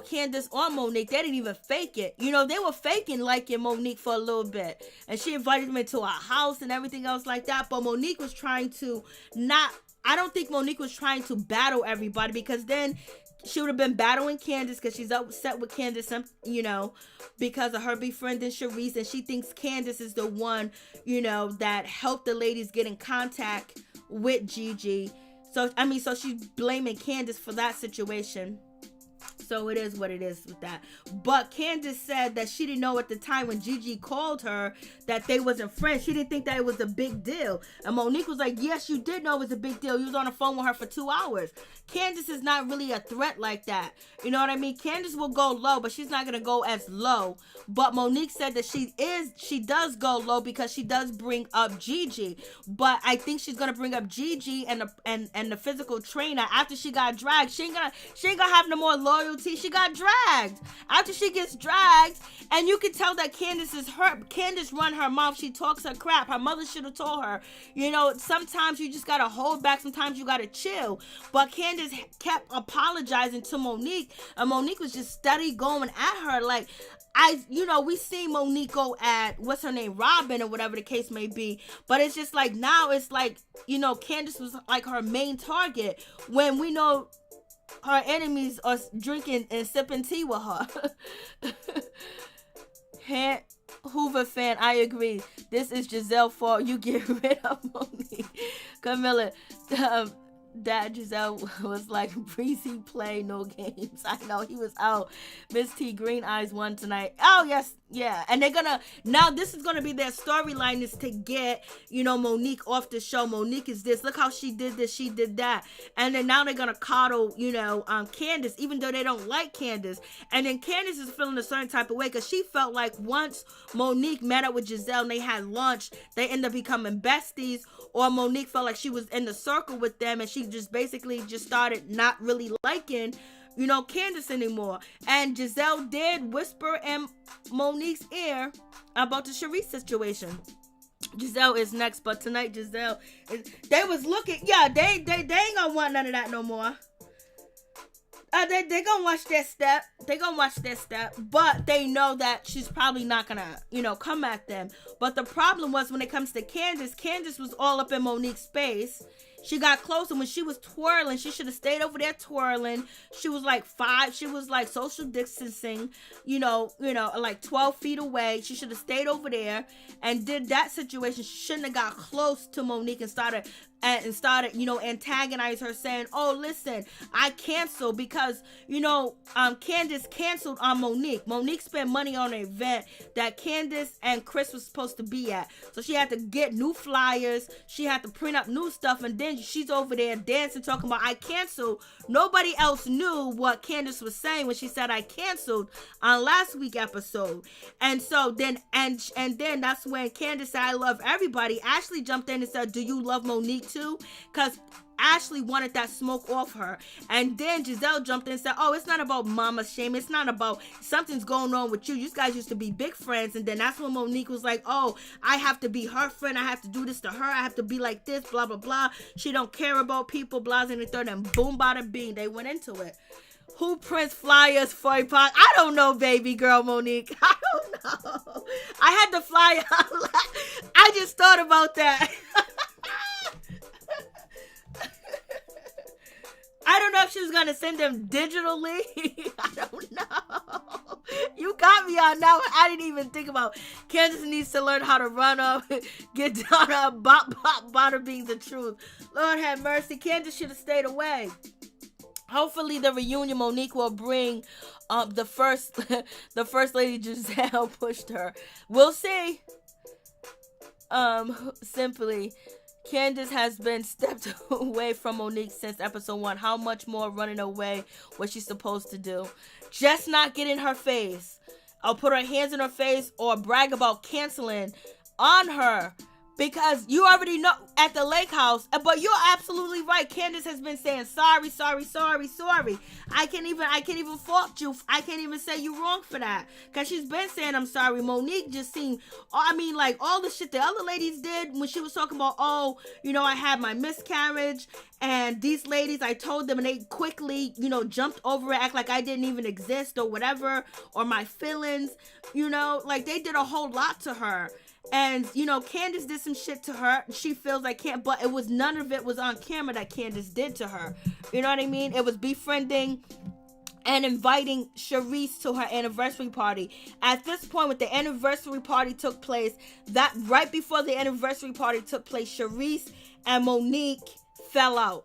Candace or Monique. They didn't even fake it. They were faking liking Monique for a little bit. And she invited them into our house and everything else like that. But Monique was trying to I don't think Monique was trying to battle everybody, because then she would have been battling Candace, because she's upset with Candace, because of her befriending Charisse, and she thinks Candace is the one, that helped the ladies get in contact with Gigi. So she's blaming Candace for that situation. So it is what it is with that. But Candace said that she didn't know at the time when Gigi called her that they wasn't friends. She didn't think that it was a big deal. And Monique was like, yes, you did know it was a big deal. You was on the phone with her for 2 hours. Candace is not really a threat like that. You know what I mean? Candace will go low, but she's not going to go as low. But Monique said that she does go low because she does bring up Gigi. But I think she's going to bring up Gigi and the physical trainer after she got dragged. She ain't gonna have no more loyalty tea. She got dragged. After she gets dragged, and you can tell that Candace is hurt. Candace run her mouth. She talks her crap. Her mother should have told her, you know, sometimes you just got to hold back. Sometimes you got to chill. But Candace kept apologizing to Monique, and Monique was just steady going at her. Like, we seen Monique go at, what's her name, Robin, or whatever the case may be. But it's just like, now it's like, you know, Candace was like her main target, when we know her enemies are drinking and sipping tea with her. Hoover fan, I agree. This is Gizelle's fault. You get rid of Monique. Camilla, that Gizelle was like, breezy play, no games. I know, he was out. Miss T, Green Eyes won tonight. Oh, yes, yeah. And they're gonna, now this is gonna be their storyline, is to get, you know, Monique off the show. Monique is this. Look how she did this, she did that. And then now they're gonna coddle, you know, Candace, even though they don't like Candace. And then Candace is feeling a certain type of way, because she felt like once Monique met up with Gizelle and they had lunch, they end up becoming besties. Or Monique felt like she was in the circle with them, and she just basically just started not really liking, you know, Candace anymore. And Gizelle did whisper in Monique's ear about the Sharice situation. Gizelle is next, but tonight Gizelle they was looking, yeah, they ain't gonna want none of that no more. They gonna watch their step. They gonna watch their step, but they know that she's probably not gonna, you know, come at them. But the problem was, when it comes to Candace, Candace was all up in Monique's space. She got closer when she was twirling. She should have stayed over there twirling. She was like social distancing, you know, like 12 feet away. She should have stayed over there and did that situation. She shouldn't have got close to Monique and started, you know, antagonize her, saying, oh, listen, I canceled because, you know, Candace canceled on Monique. Monique spent money on an event that Candace and Chris was supposed to be at. So she had to get new flyers. She had to print up new stuff. And then she's over there dancing, talking about, I canceled. Nobody else knew what Candace was saying when she said, I canceled, on last week's episode. And so then, and then that's when Candace said, I love everybody. Ashley jumped in and said, do you love Monique too? Because Ashley wanted that smoke off her. And then Gizelle jumped in and said, oh, it's not about mama shame. It's not about something's going on with you. You guys used to be big friends. And then that's when Monique was like, oh, I have to be her friend. I have to do this to her. I have to be like this, blah, blah, blah. She don't care about people, blah, and the third. And boom, bada, bing. They went into it. Who prints flyers for a pod? I don't know, baby girl Monique. I don't know. I had the flyer. I just thought about that. I don't know if she was going to send them digitally. I don't know. You got me on now. I didn't even think about Candace needs to learn how to run up, get down up, bop, bop, bada being the truth. Lord have mercy. Candace should have stayed away. Hopefully the reunion Monique will bring the first lady Gizelle pushed her. We'll see. Simply, Candace has been stepped away from Monique since episode 1. How much more running away was she supposed to do? Just not get in her face. Or put her hands in her face or brag about canceling on her. Because you already know at the lake house, but you're absolutely right. Candace has been saying sorry. I can't even fault you. I can't even say you wrong for that. Because she's been saying I'm sorry. Monique just seemed, I mean, like all the shit the other ladies did when she was talking about, oh, you know, I had my miscarriage. And these ladies, I told them and they quickly, you know, jumped over it, act like I didn't even exist or whatever. Or my feelings, you know, like they did a whole lot to her. And, you know, Candace did some shit to her. She feels like but it was none of it was on camera that Candace did to her. You know what I mean? It was befriending and inviting Sharice to her anniversary party. At this point, when the anniversary party took place, that right before the anniversary party took place, Sharice and Monique fell out.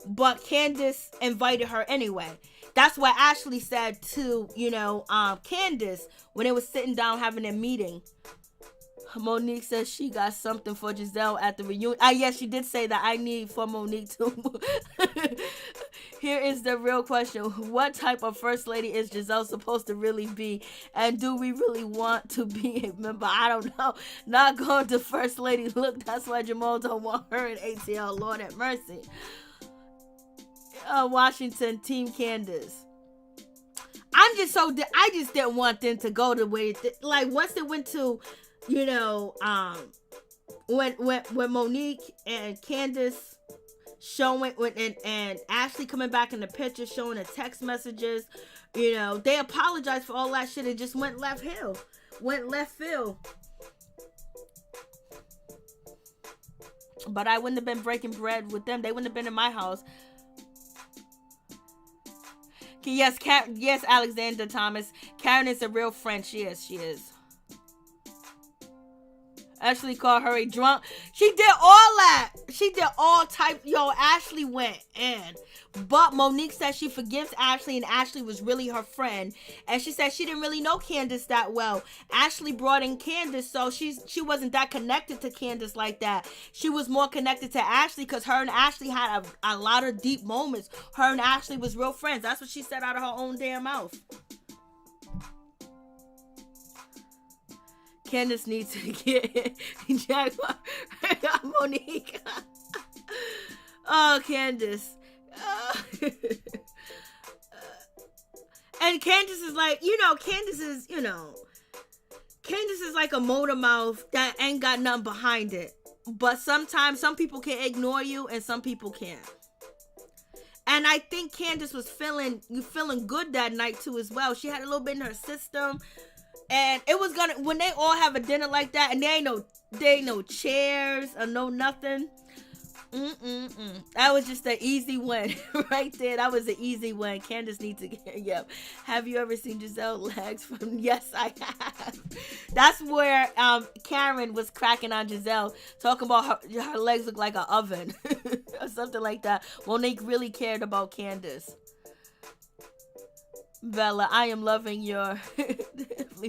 But Candace invited her anyway. That's what Ashley said to, you know, Candace when they were sitting down having a meeting. Monique says she got something for Gizelle at the reunion. Yes, she did say that I need for Monique too. Here is the real question. What type of first lady is Gizelle supposed to really be? And do we really want to be a member? I don't know. Not going to first lady. Look, that's why Jamal don't want her in ATL. Lord have mercy. Washington, Team Candace. I just didn't want them to go the way, like, once it went to, you know, when Monique and Candace showing, and Ashley coming back in the picture, showing the text messages, you know, they apologized for all that shit. It just went left field. But I wouldn't have been breaking bread with them. They wouldn't have been in my house. Yes, yes, Alexander Thomas. Karen is a real friend. She is. Ashley called her a drunk. She did all that. She did all type. Yo, Ashley went in. But Monique said she forgives Ashley, and Ashley was really her friend. And she said she didn't really know Candace that well. Ashley brought in Candace, so she wasn't that connected to Candace like that. She was more connected to Ashley because her and Ashley had a lot of deep moments. Her and Ashley was real friends. That's what she said out of her own damn mouth. Candace needs to get Jaguar. Monique. Oh, Candace. And Candace is like, Candace is like a motor mouth that ain't got nothing behind it. But sometimes some people can ignore you and some people can't. And I think Candace was feeling good that night too as well. She had a little bit in her system. And it was when they all have a dinner like that, and there ain't no chairs or no nothing. That was just an easy win right there. That was an easy win. Candace needs to get, yep. Have you ever seen Gizelle legs from? Yes, I have. That's where Karen was cracking on Gizelle, talking about her legs look like an oven or something like that. Monique really cared about Candace. Bella, I am loving your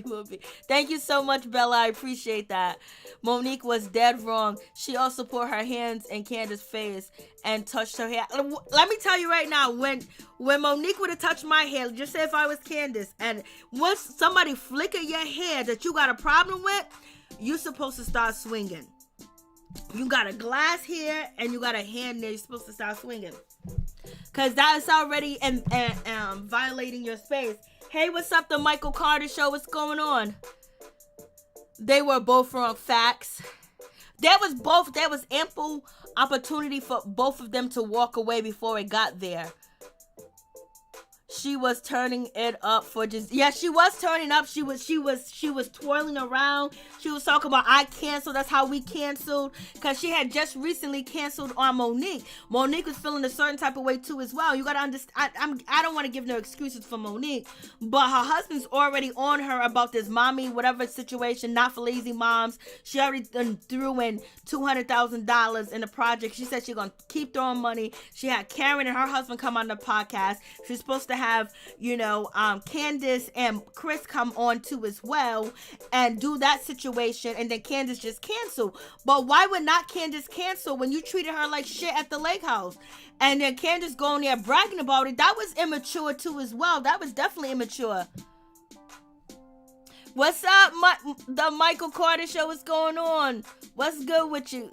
movie. Thank you so much, Bella. I appreciate that. Monique was dead wrong. She also put her hands in Candace's face and touched her hair. Let me tell you right now, when Monique would have touched my hair, just say if I was Candace, and once somebody flicker your hair that you got a problem with, you're supposed to start swinging. You got a glass here and you got a hand there, you're supposed to start swinging. Because that is already violating your space. Hey, what's up, the Michael Carter Show? What's going on? They were both wrong. Facts. There was ample opportunity for both of them to walk away before it got there. She was turning it up for just, yeah, she was turning up. She was twirling around. She was talking about, I canceled. That's how we canceled. Because she had just recently canceled on Monique. Monique was feeling a certain type of way too as well. You got to understand, I don't want to give no excuses for Monique, but her husband's already on her about this mommy, whatever situation, not for lazy moms. She already threw in $200,000 in the project. She said she's going to keep throwing money. She had Karen and her husband come on the podcast. She's supposed to have, Candace and Chris come on too as well and do that situation, and then Candace just cancel. But why would not Candace cancel when you treated her like shit at the lake house? And then Candace going there bragging about it. That was immature too as well. That was definitely immature. What's up, the Michael Carter Show? What's going on? What's good with you?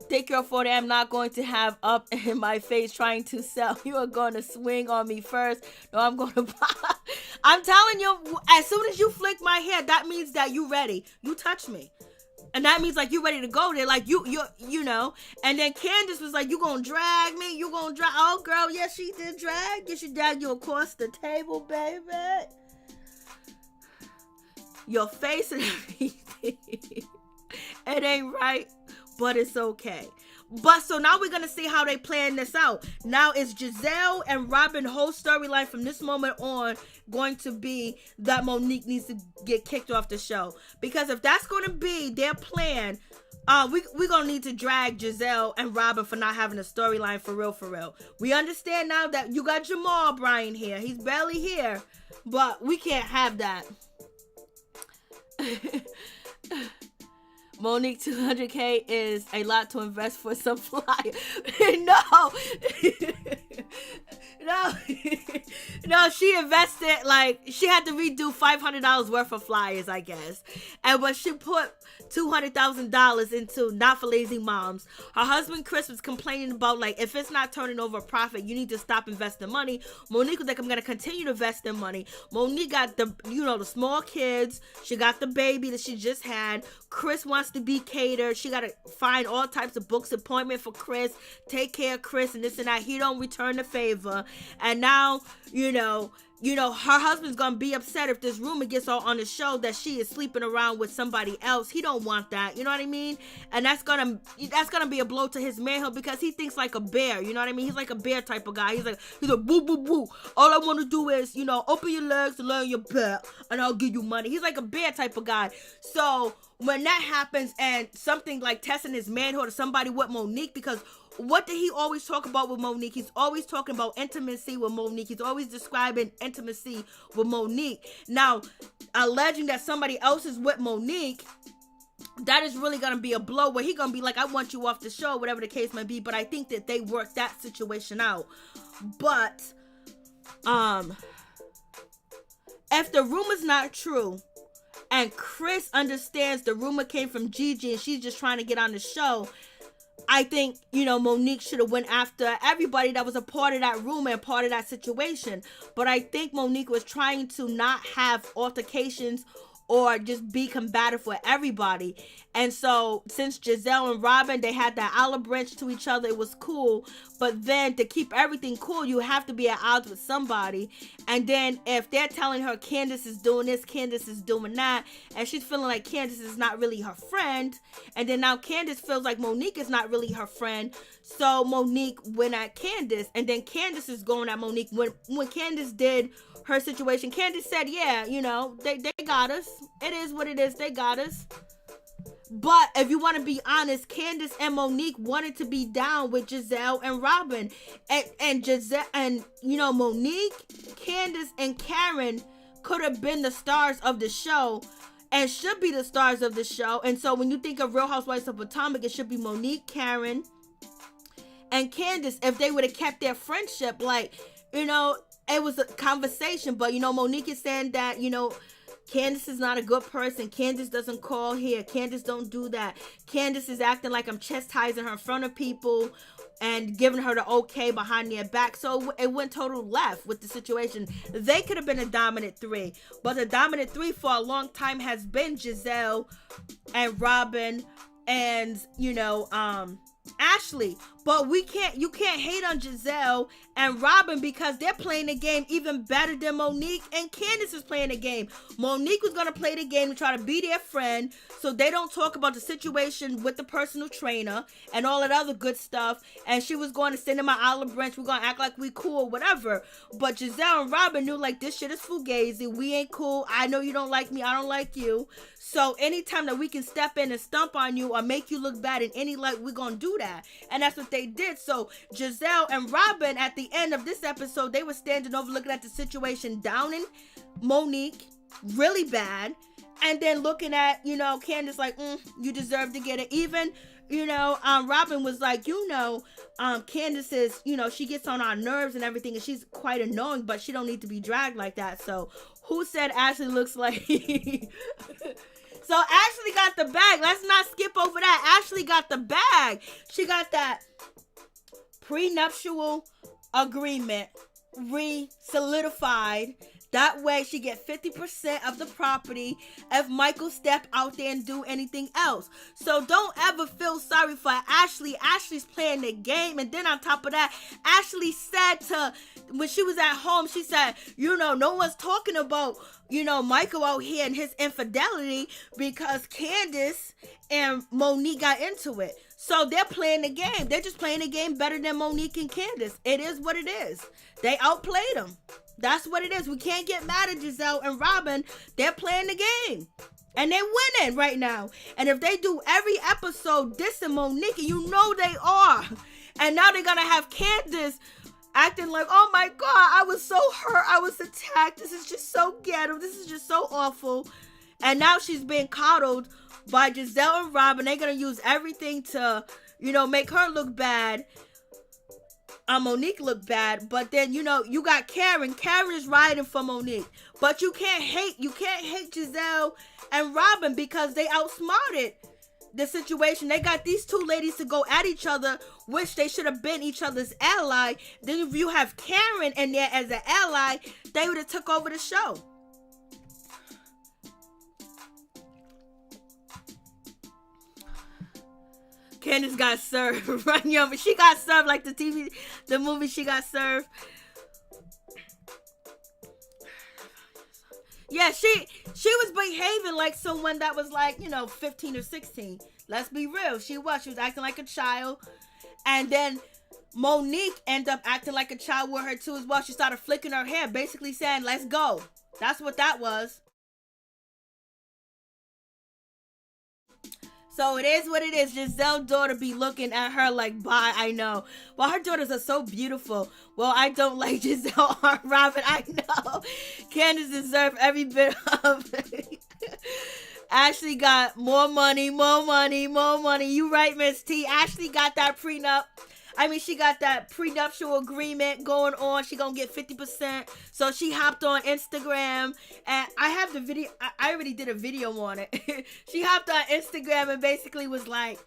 Take your 40. I'm not going to have up in my face trying to sell. You are going to swing on me first. No, I'm going to I'm telling you, as soon as you flick my hair, that means that you ready. You touch me. And that means like you ready to go there. Like you know. And then Candace was like, you gonna drag me? You gonna drag? Oh, girl, yes, she did drag. Yes, she dragged you across the table, baby. Your face and everything. It ain't right. But it's okay. But so now we're going to see how they plan this out. Now is Gizelle and Robin's whole storyline from this moment on going to be that Monique needs to get kicked off the show? Because if that's going to be their plan, we're going to need to drag Gizelle and Robin for not having a storyline for real. We understand now that you got Jamal Bryan here. He's barely here. But we can't have that. Monique, 200K is a lot to invest for some flyer. No, she invested, like, she had to redo $500 worth of flyers, I guess. And but she put $200,000 into Not for Lazy Moms. Her husband Chris was complaining about, like, if it's not turning over a profit, you need to stop investing money. Monique was like, I'm going to continue to invest in money. Monique got the small kids. She got the baby that she just had. Chris wants to be catered. She got to find all types of books appointment for Chris, take care of Chris and this and that. He don't return the favor. And now, her husband's gonna be upset if this rumor gets all on the show that she is sleeping around with somebody else. He don't want that, you know what I mean? And that's gonna be a blow to his manhood, because he thinks like a bear, you know what I mean? He's like a bear type of guy. He's like boo boo boo. All I want to do is, open your legs and lay on your back, and I'll give you money. He's like a bear type of guy. So when that happens, and something like testing his manhood or somebody with Monique, because what did he always talk about with Monique? He's always talking about intimacy with Monique. He's always describing intimacy with Monique. Now, alleging that somebody else is with Monique, that is really going to be a blow, where he's going to be like, I want you off the show, whatever the case may be. But I think that they worked that situation out. But, if the rumor's not true, and Chris understands the rumor came from Gigi and she's just trying to get on the show, I think, Monique should have went after everybody that was a part of that rumor and part of that situation. But I think Monique was trying to not have altercations or just be combative with everybody. And so since Gizelle and Robin, they had that olive branch to each other, it was cool. But then to keep everything cool, you have to be at odds with somebody. And then if they're telling her Candace is doing this, Candace is doing that, and she's feeling like Candace is not really her friend, and then now Candace feels like Monique is not really her friend, so Monique went at Candace, and then Candace is going at Monique. When Candace did her situation, Candace said, yeah, they got us. It is what it is. They got us. But if you want to be honest, Candace and Monique wanted to be down with Gizelle and Robin. And Gizelle and, Monique, Candace, and Karen could have been the stars of the show and should be the stars of the show. And so when you think of Real Housewives of Potomac, it should be Monique, Karen, and Candace. If they would have kept their friendship, it was a conversation. But, Monique is saying that, Candace is not a good person. Candace doesn't call here. Candace don't do that. Candace is acting like I'm chastising her in front of people and giving her the okay behind their back. So it went total left with the situation. They could have been a dominant three. But the dominant three for a long time has been Gizelle and Robin and, Ashley. But you can't hate on Gizelle and Robin, because they're playing the game even better than Monique and Candace is playing the game. Monique was going to play the game and try to be their friend so they don't talk about the situation with the personal trainer and all that other good stuff. And she was going to send him an olive branch. We're going to act like we cool, whatever. But Gizelle and Robin knew, like, this shit is fugazi. We ain't cool. I know you don't like me. I don't like you. So anytime that we can step in and stump on you or make you look bad in any light, we're going to do that. And that's what they did. So Gizelle and Robin, at the end of this episode, they were standing over looking at the situation, downing Monique really bad, and then looking at, Candace like, you deserve to get it. Even, Robin was like, Candace is, she gets on our nerves and everything, and she's quite annoying, but she don't need to be dragged like that. So who said Ashley looks like... So Ashley got the bag. Let's not skip over that. Ashley got the bag. She got that prenuptial agreement re-solidified. That way she get 50% of the property if Michael step out there and do anything else. So don't ever feel sorry for Ashley. Ashley's playing the game. And then on top of that, Ashley said when she was at home, she said, no one's talking about, Michael out here and his infidelity because Candace and Monique got into it. So they're playing the game. They're just playing the game better than Monique and Candace. It is what it is. They outplayed them. That's what it is. We can't get mad at Gizelle and Robin. They're playing the game. And they're winning right now. And if they do every episode dissing Monique, they are. And now they're going to have Candace acting like, oh my God, I was so hurt. I was attacked. This is just so ghetto. This is just so awful. And now she's being coddled by Gizelle and Robin. They're going to use everything to, make her look bad. Monique looked bad, but then you got Karen. Karen is riding for Monique, but you can't hate Gizelle and Robin because they outsmarted the situation. They got these two ladies to go at each other, which they should have been each other's ally. Then if you have Karen in there as an ally, they would have took over the show. Candace got served, right? But she got served like the movie She Got Served. Yeah, she was behaving like someone that was like, 15 or 16. Let's be real. She was acting like a child. And then Monique ended up acting like a child with her too as well. She started flicking her hair, basically saying, let's go. That's what that was. So it is what it is. Gizelle's daughter be looking at her like, bye, I know. Well, her daughters are so beautiful. Well, I don't like Gizelle or Robin, I know. Candace deserves every bit of it. Ashley got more money. You right, Miss T. Ashley got that prenup. She got that prenuptial agreement going on. She gonna get 50%. So she hopped on Instagram, and I have the video. I already did a video on it. She hopped on Instagram and basically was like,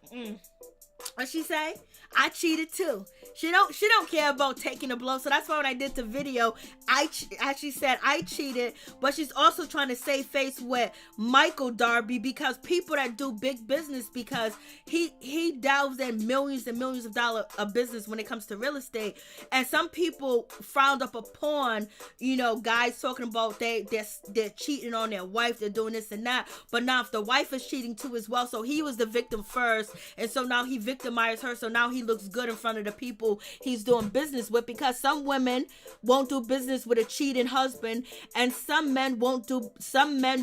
what she say? I cheated too. She don't care about taking a blow. So that's why when I did the video, I actually said I cheated, but she's also trying to save face with Michael Darby because people that do big business, because he delves in millions and millions of dollars of business when it comes to real estate. And some people frowned up upon, guys talking about they're cheating on their wife, they're doing this and that. But now if the wife is cheating too as well, so he was the victim first, and so now he victimized her, so now he looks good in front of the people he's doing business with, because some women won't do business with a cheating husband, and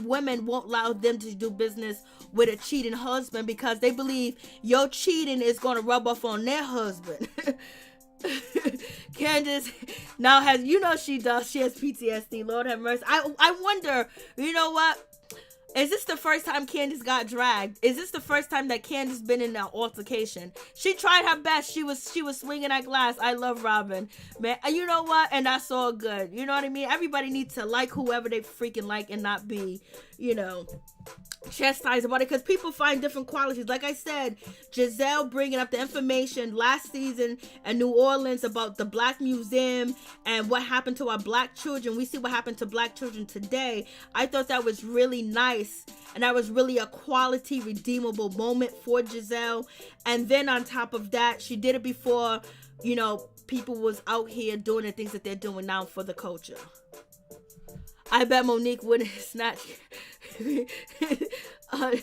women won't allow them to do business with a cheating husband because they believe your cheating is going to rub off on their husband. Candace now has, she does. She has PTSD. Lord have mercy. I wonder, what? Is this the first time Candace got dragged? Is this the first time that Candace been in an altercation? She tried her best. She was swinging that glass. I love Robin, man. You know what? And that's all good. You know what I mean? Everybody needs to like whoever they freaking like and not be, chastised about it, because people find different qualities. Like I said, Gizelle bringing up the information last season in New Orleans about the Black Museum and what happened to our Black children. We see what happened to Black children today. I thought that was really nice, and that was really a quality, redeemable moment for Gizelle. And then on top of that, she did it before, people was out here doing the things that they're doing now for the culture. I bet Monique wouldn't snatch. I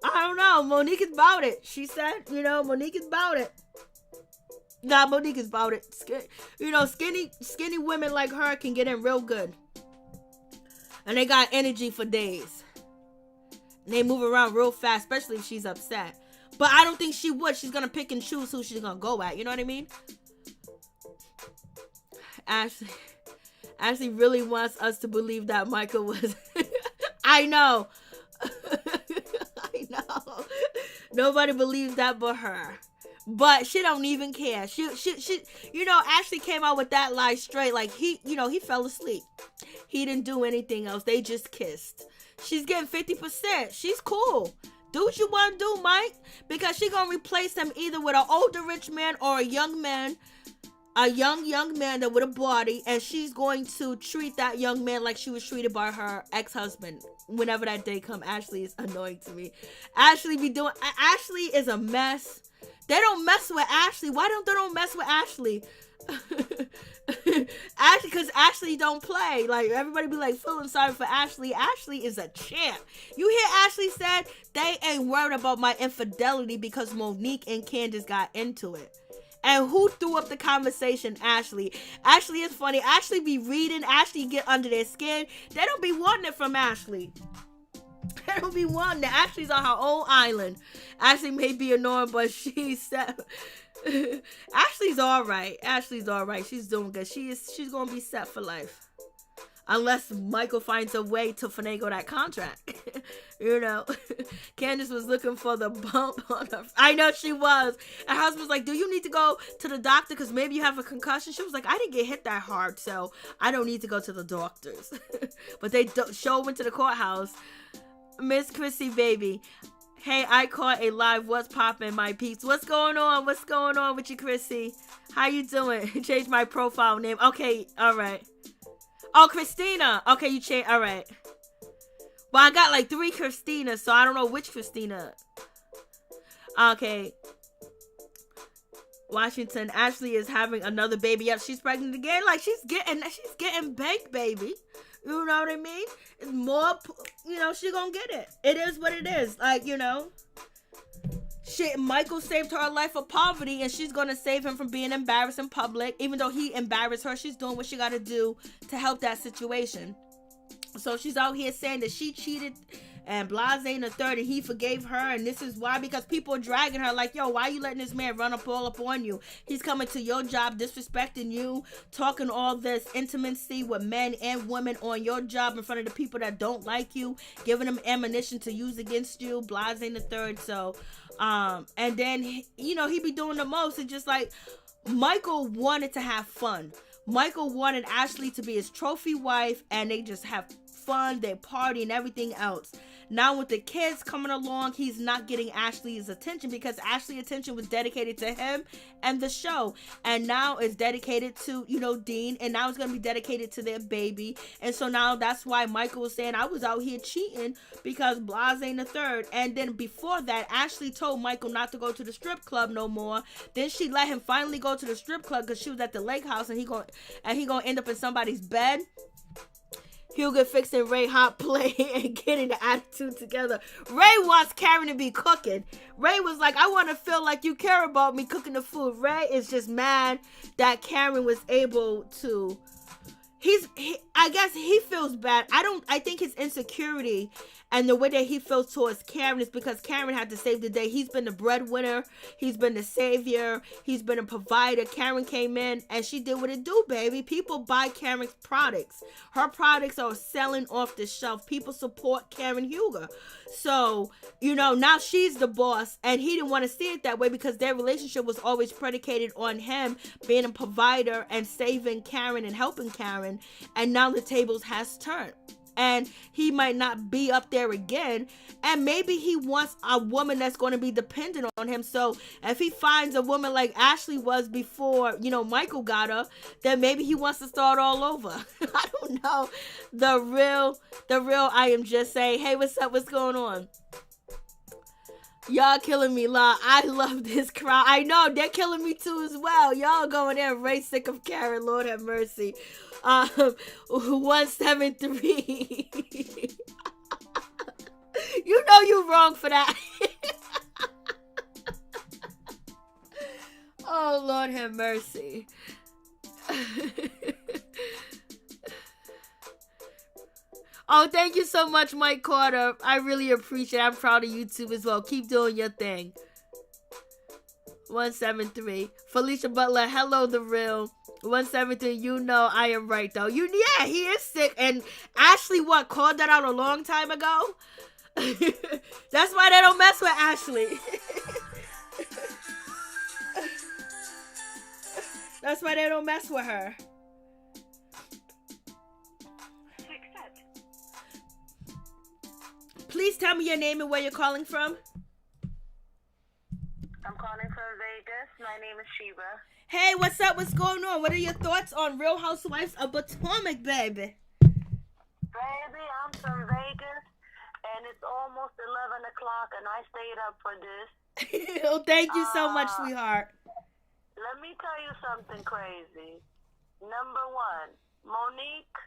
don't know. Monique is about it. She said, Monique is about it. Nah, Monique is about it. Skinny women like her can get in real good. And they got energy for days. And they move around real fast, especially if she's upset. But I don't think she would. She's going to pick and choose who she's going to go at. You know what I mean? Ashley really wants us to believe that Michael was... I know. I know. Nobody believes that but her. But she don't even care. She Ashley came out with that lie straight. Like, he fell asleep. He didn't do anything else. They just kissed. She's getting 50%. She's cool. Do what you want to do, Mike. Because she gonna replace him either with an older rich man or a young man. A young man that with a body, and she's going to treat that young man like she was treated by her ex-husband. Whenever that day come, Ashley is annoying to me. Ashley is a mess. They don't mess with Ashley. Why don't they mess with Ashley? Ashley, because Ashley don't play. Like, everybody be like feeling sorry for Ashley. Ashley is a champ. You hear Ashley said they ain't worried about my infidelity because Monique and Candace got into it. And who threw up the conversation? Ashley. Ashley is funny. Ashley be reading. Ashley get under their skin. They don't be wanting it from Ashley. They don't be wanting it. Ashley's on her own island. Ashley may be annoying, but she's set. Ashley's all right. She's doing good. She's gonna be set for life. unless Michael finds a way to finagle that contract. You know, Candace was looking for the bump on her. I know she was. And her husband was like, do you need to go to the doctor because maybe you have a concussion? She was like, I didn't get hit that hard, so I don't need to go to the doctors. But they went to the courthouse. Miss Chrissy, baby. Hey, I caught a live. What's poppin', my peeps? What's going on? What's going on with you, Chrissy? How you doing? Change my profile name. Okay, all right. Oh, Christina. Okay, you changed. All right. Well, I got like 3 Christinas, so I don't know which Christina. Okay. Washington. Ashley is having another baby. Yep, she's pregnant again. Like, she's getting baked, baby. You know what I mean? It's more, you know, she gonna get it. It is what it is. Like, you know. Michael saved her life of poverty, and she's gonna save him from being embarrassed in public. Even though he embarrassed her, she's doing what she gotta do to help that situation. So she's out here saying that she cheated and blase in the third, and he forgave her, and this is why, because people are dragging her like, yo, why are you letting this man run all up on you? He's coming to your job, disrespecting you, talking all this intimacy with men and women on your job in front of the people that don't like you, giving them ammunition to use against you, blase in the third. So and then, you know, he be doing the most. And just like, Michael wanted to have fun. Michael wanted Ashley to be his trophy wife, and they just have fun, they party and everything else. Now with the kids coming along, he's not getting Ashley's attention because Ashley's attention was dedicated to him and the show. And now it's dedicated to, you know, Dean, and now it's going to be dedicated to their baby. And so now that's why Michael was saying, I was out here cheating because blase ain't the third. And then before that, Ashley told Michael not to go to the strip club no more. Then she let him finally go to the strip club because she was at the lake house, and he gonna end up in somebody's bed. He'll get fixing Ray hot plate and getting the attitude together. Ray wants Karen to be cooking. Ray was like, I want to feel like you care about me cooking the food. Ray is just mad that Karen was able to. I guess he feels bad. I think his insecurity and the way that he feels towards Karen is because Karen had to save the day. He's been the breadwinner. He's been the savior. He's been a provider. Karen came in and she did what it do, baby. People buy Karen's products. Her products are selling off the shelf. People support Karen Huger. So, you know, now she's the boss, and he didn't want to see it that way because their relationship was always predicated on him being a provider and saving Karen and helping Karen. And now the tables has turned. And he might not be up there again. And maybe he wants a woman that's going to be dependent on him. So if he finds a woman like Ashley was before, you know, Michael got her, then maybe he wants to start all over. I don't know. The real I am just saying, hey, what's up? What's going on? Y'all killing me, La. I love this crowd. I know, they're killing me too as well. Y'all going there, Ray sick of Karen. Lord have mercy. 173. You know you wrong for that. Oh, Lord have mercy. Oh, thank you so much, Mike Carter. I really appreciate it. I'm proud of you too as well. Keep doing your thing. 173. Felicia Butler, hello, the real. 173, you know I am right, though. Yeah, he is sick. And Ashley, called that out a long time ago? That's why they don't mess with Ashley. That's why they don't mess with her. Please tell me your name and where you're calling from. I'm calling from Vegas. My name is Sheba. Hey, what's up? What's going on? What are your thoughts on Real Housewives of Potomac, baby? Baby, I'm from Vegas, and it's almost 11 o'clock, and I stayed up for this. Oh, thank you so much, sweetheart. Let me tell you something crazy. Number one, Monique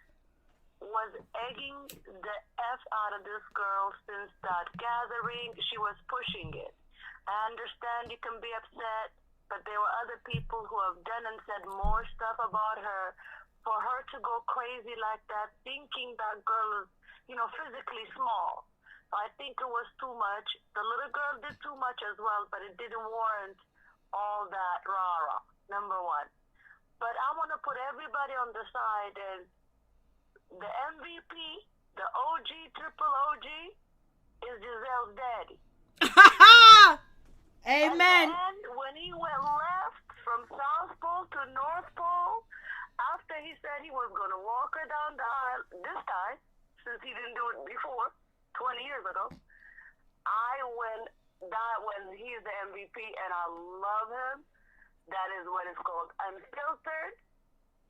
was egging the F out of this girl since that gathering. She was pushing it. I understand you can be upset, but there were other people who have done and said more stuff about her. For her to go crazy like that, thinking that girl is, you know, physically small. So I think it was too much. The little girl did too much as well, but it didn't warrant all that rah-rah, number one. But I want to put everybody on the side and the MVP, the OG, triple OG, is Gizelle's daddy. Amen. And when he went left from South Pole to North Pole, after he said he was going to walk her down the aisle, this time, since he didn't do it before, 20 years ago, he's the MVP, and I love him. That is what it's called. Unfiltered.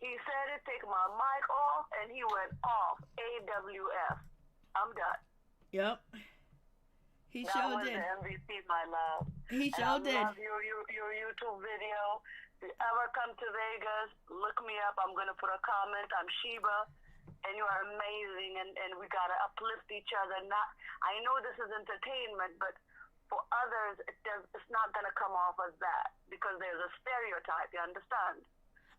He said it, take my mic off, and he went off. AWF. I'm done. Yep. He sure did. That was the MVP, my love. He sure did. I love your YouTube video. If you ever come to Vegas, look me up. I'm going to put a comment. I'm Sheba, and you are amazing, and we got to uplift each other. I know this is entertainment, but for others, it's not going to come off as that because there's a stereotype, you understand?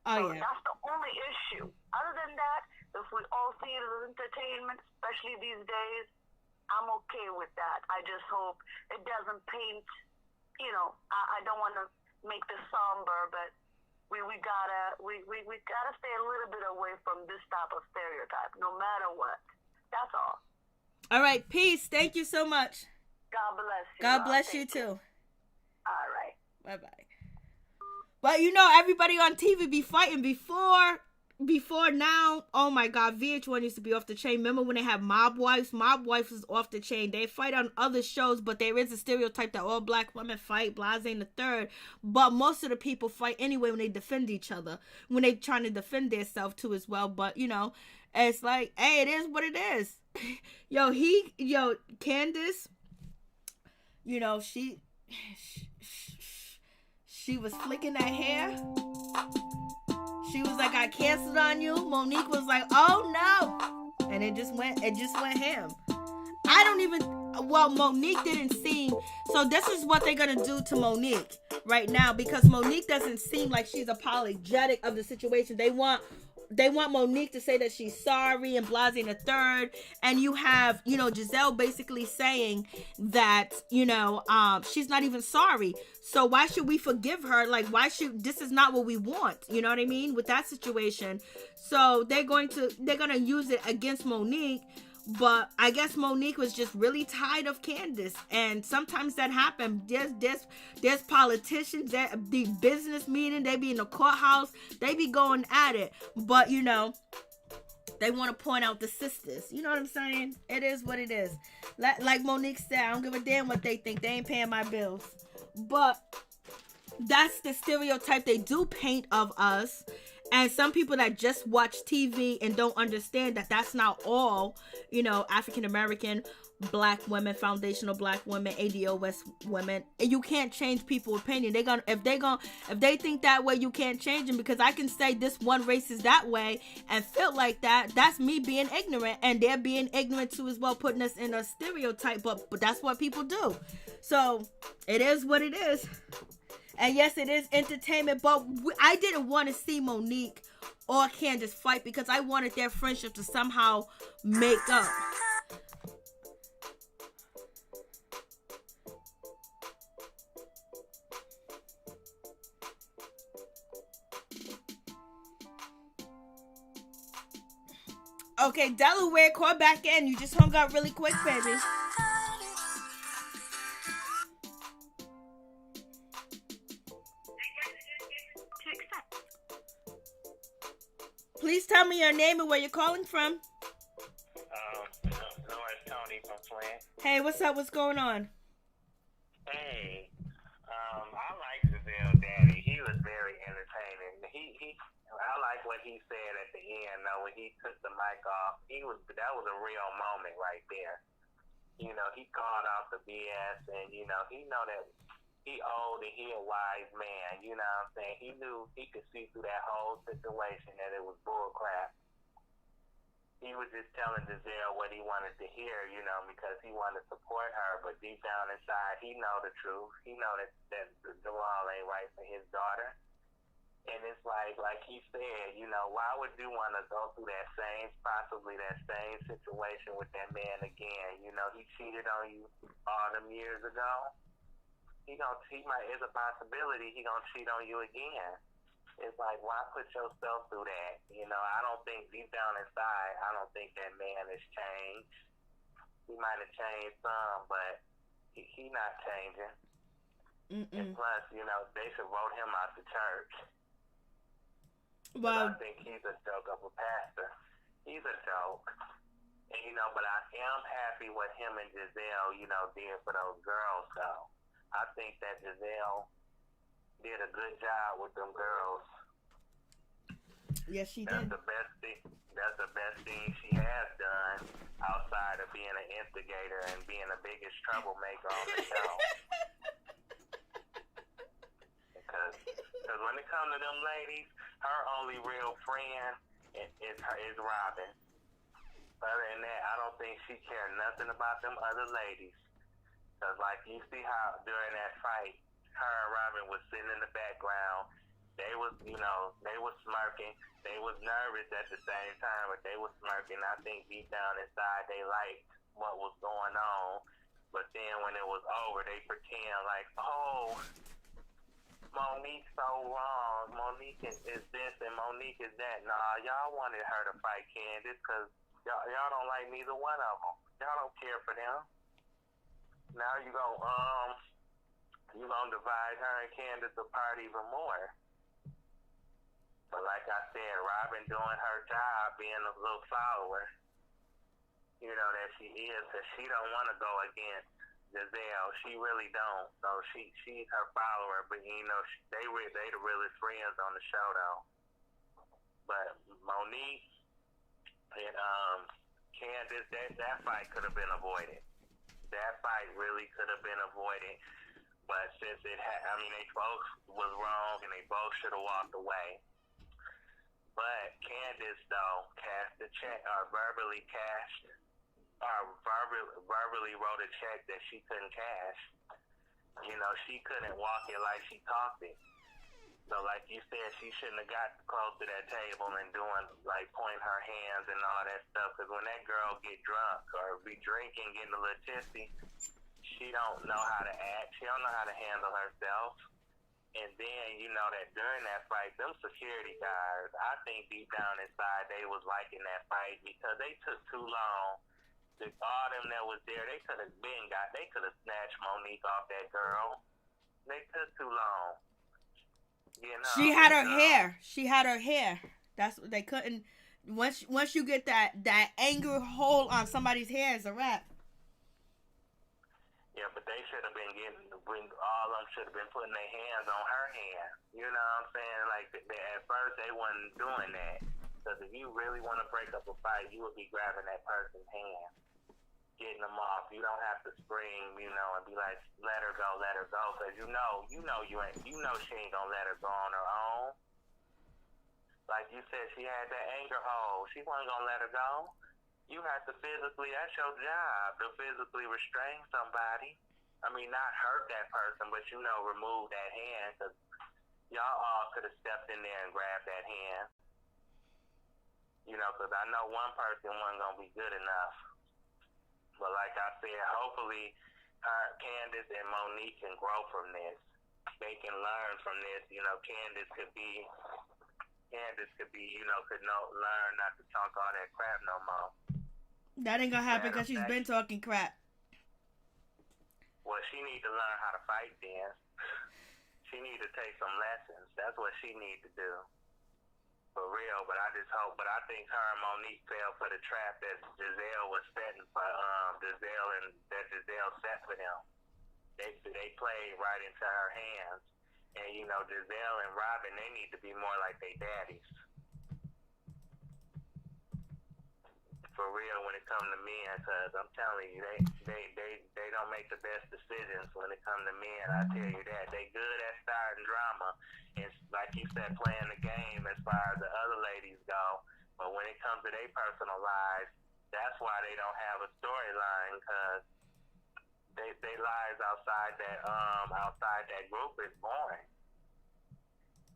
Oh, so yeah. That's the only issue. Other than that, if we all see it as entertainment, especially these days, I'm okay with that. I just hope it doesn't paint, I don't want to make this somber, but we gotta stay a little bit away from this type of stereotype, no matter what. That's all. All right, peace. Thank you so much. God bless you. God bless you too. All right. Bye-bye. Well, everybody on TV be fighting before now. Oh my God, VH1 used to be off the chain. Remember when they had Mob Wives? Mob Wives was off the chain. They fight on other shows, but there is a stereotype that all black women fight, blase in the third. But most of the people fight anyway when they defend each other, when they trying to defend themselves too as well. But it's like, hey, it is what it is. Candace, she was flicking that hair. She was like, I canceled on you. Monique was like, oh no. And it just went ham. Monique didn't seem, so this is what they're going to do to Monique right now, because Monique doesn't seem like she's apologetic of the situation. They want Monique to say that she's sorry and blase in the third. And you have, Gizelle basically saying that, she's not even sorry. So why should we forgive her? Like, this is not what we want. You know what I mean? With that situation. So they're going to use it against Monique. But I guess Monique was just really tired of Candace, and sometimes that happens. There's politicians that the business meeting, they be in the courthouse, they be going at it. But they want to point out the sisters. You know what I'm saying? It is what it is. Like Monique said, I don't give a damn what they think. They ain't paying my bills. But that's the stereotype they do paint of us. And some people that just watch TV and don't understand that that's not all, African American black women, foundational black women, ADOS women. And you can't change people's opinion. If they think that way, you can't change them, because I can say this one race is that way and feel like that. That's me being ignorant, and they're being ignorant too as well, putting us in a stereotype. But that's what people do. So it is what it is. And yes, it is entertainment, but I didn't want to see Monique or Candace fight because I wanted their friendship to somehow make up. Okay, Delaware, call back in. You just hung up really quick, baby. Please tell me your name and where you're calling from. No, it's Tony from Flint. Hey, what's up? What's going on? Hey, I like Gizelle Daddy. He was very entertaining. I like what he said at the end, though, when he took the mic off. That was a real moment right there. He called out the BS, and he know that he old and he a wise man, you know what I'm saying? He knew he could see through that whole situation that it was bull crap. He was just telling Gizelle what he wanted to hear, because he wanted to support her, but deep down inside, he know the truth. He know that Jamal ain't right for his daughter. And it's like he said, why would you want to go through possibly that same situation with that man again? He cheated on you all them years ago. It's a possibility he gonna cheat on you again. It's like, why put yourself through that? You know, I don't think deep down inside, I don't think that man has changed. He might have changed some, but he not changing. And plus, you know, they should vote him out the church. Well, I think he's a joke of a pastor. He's a joke. And, you know, but I am happy what him and Gizelle, you know, did for those girls, though. I think that Gizelle did a good job with them girls. Yes, she That's did. the best thing. That's the best thing she has done outside of being an instigator and being the biggest troublemaker on the show. Because when it comes to them ladies, her only real friend is Robin. Other than that, I don't think she cared nothing about them other ladies. Because, like, you see how during that fight, her and Robin was sitting in the background. They was, you know, they was smirking. They was nervous at the same time, but they was smirking. I think deep down inside they liked what was going on. But then when it was over, they pretend like, oh, Monique's so wrong. Monique is this and Monique is that. Nah, y'all wanted her to fight Candace because y'all don't like neither one of them. Y'all don't care for them. Now you gonna divide her and Candace apart even more. But like I said, Robin doing her job, being a little follower, you know, that she is, because she don't want to go against Gizelle. She really don't. So she's her follower, but you know, they the realest friends on the show though. But Monique and Candace, that fight could have been avoided. That fight really could have been avoided. But since they both was wrong and they both should have walked away. But Candace, though, cashed the check, verbally wrote a check that she couldn't cash. You know, she couldn't walk it like she talked it. So, like you said, she shouldn't have got close to that table and pointing her hands and all that stuff. Because when that girl get drunk or be drinking, getting a little tipsy, she don't know how to act. She don't know how to handle herself. And then, you know, that during that fight, them security guards, I think deep down inside they was liking that fight because they took too long. All them that was there, they could have snatched Monique off that girl. They took too long. You know, she had her hair. She had her hair. That's what they couldn't. Once you get that anger hold on somebody's hair, it's a wrap. Yeah, but they should have been all of them should have been putting their hands on her hand. You know what I'm saying? Like, at first they wasn't doing that. Because if you really want to break up a fight, you would be grabbing that person's hand, getting them off. You don't have to scream, you know, and be like, let her go. Because you know she ain't gonna let her go on her own. Like you said, she had that anger hold. She wasn't gonna let her go. You have to physically, that's your job, to physically restrain somebody. I mean, not hurt that person, but, you know, remove that hand, because y'all all could have stepped in there and grabbed that hand. You know, because I know one person wasn't going to be good enough. But like I said, hopefully Candace and Monique can grow from this. They can learn from this. You know, Candace could be, you know, learn not to talk all that crap no more. That ain't gonna happen because she's been talking crap. Well, she need to learn how to fight then. She need to take some lessons. That's what she need to do. For real, but I think her and Monique fell for the trap that Gizelle was setting for Gizelle and that Gizelle set for them. They played right into her hands. And, you know, Gizelle and Robin, they need to be more like their daddies. For real, when it comes to men, because I'm telling you, they don't make the best decisions when it comes to men. I tell you that. They good at starting drama. And like you said, playing the game as far as the other ladies go. But when it comes to their personal lives, that's why they don't have a storyline, because they lives outside that group is boring.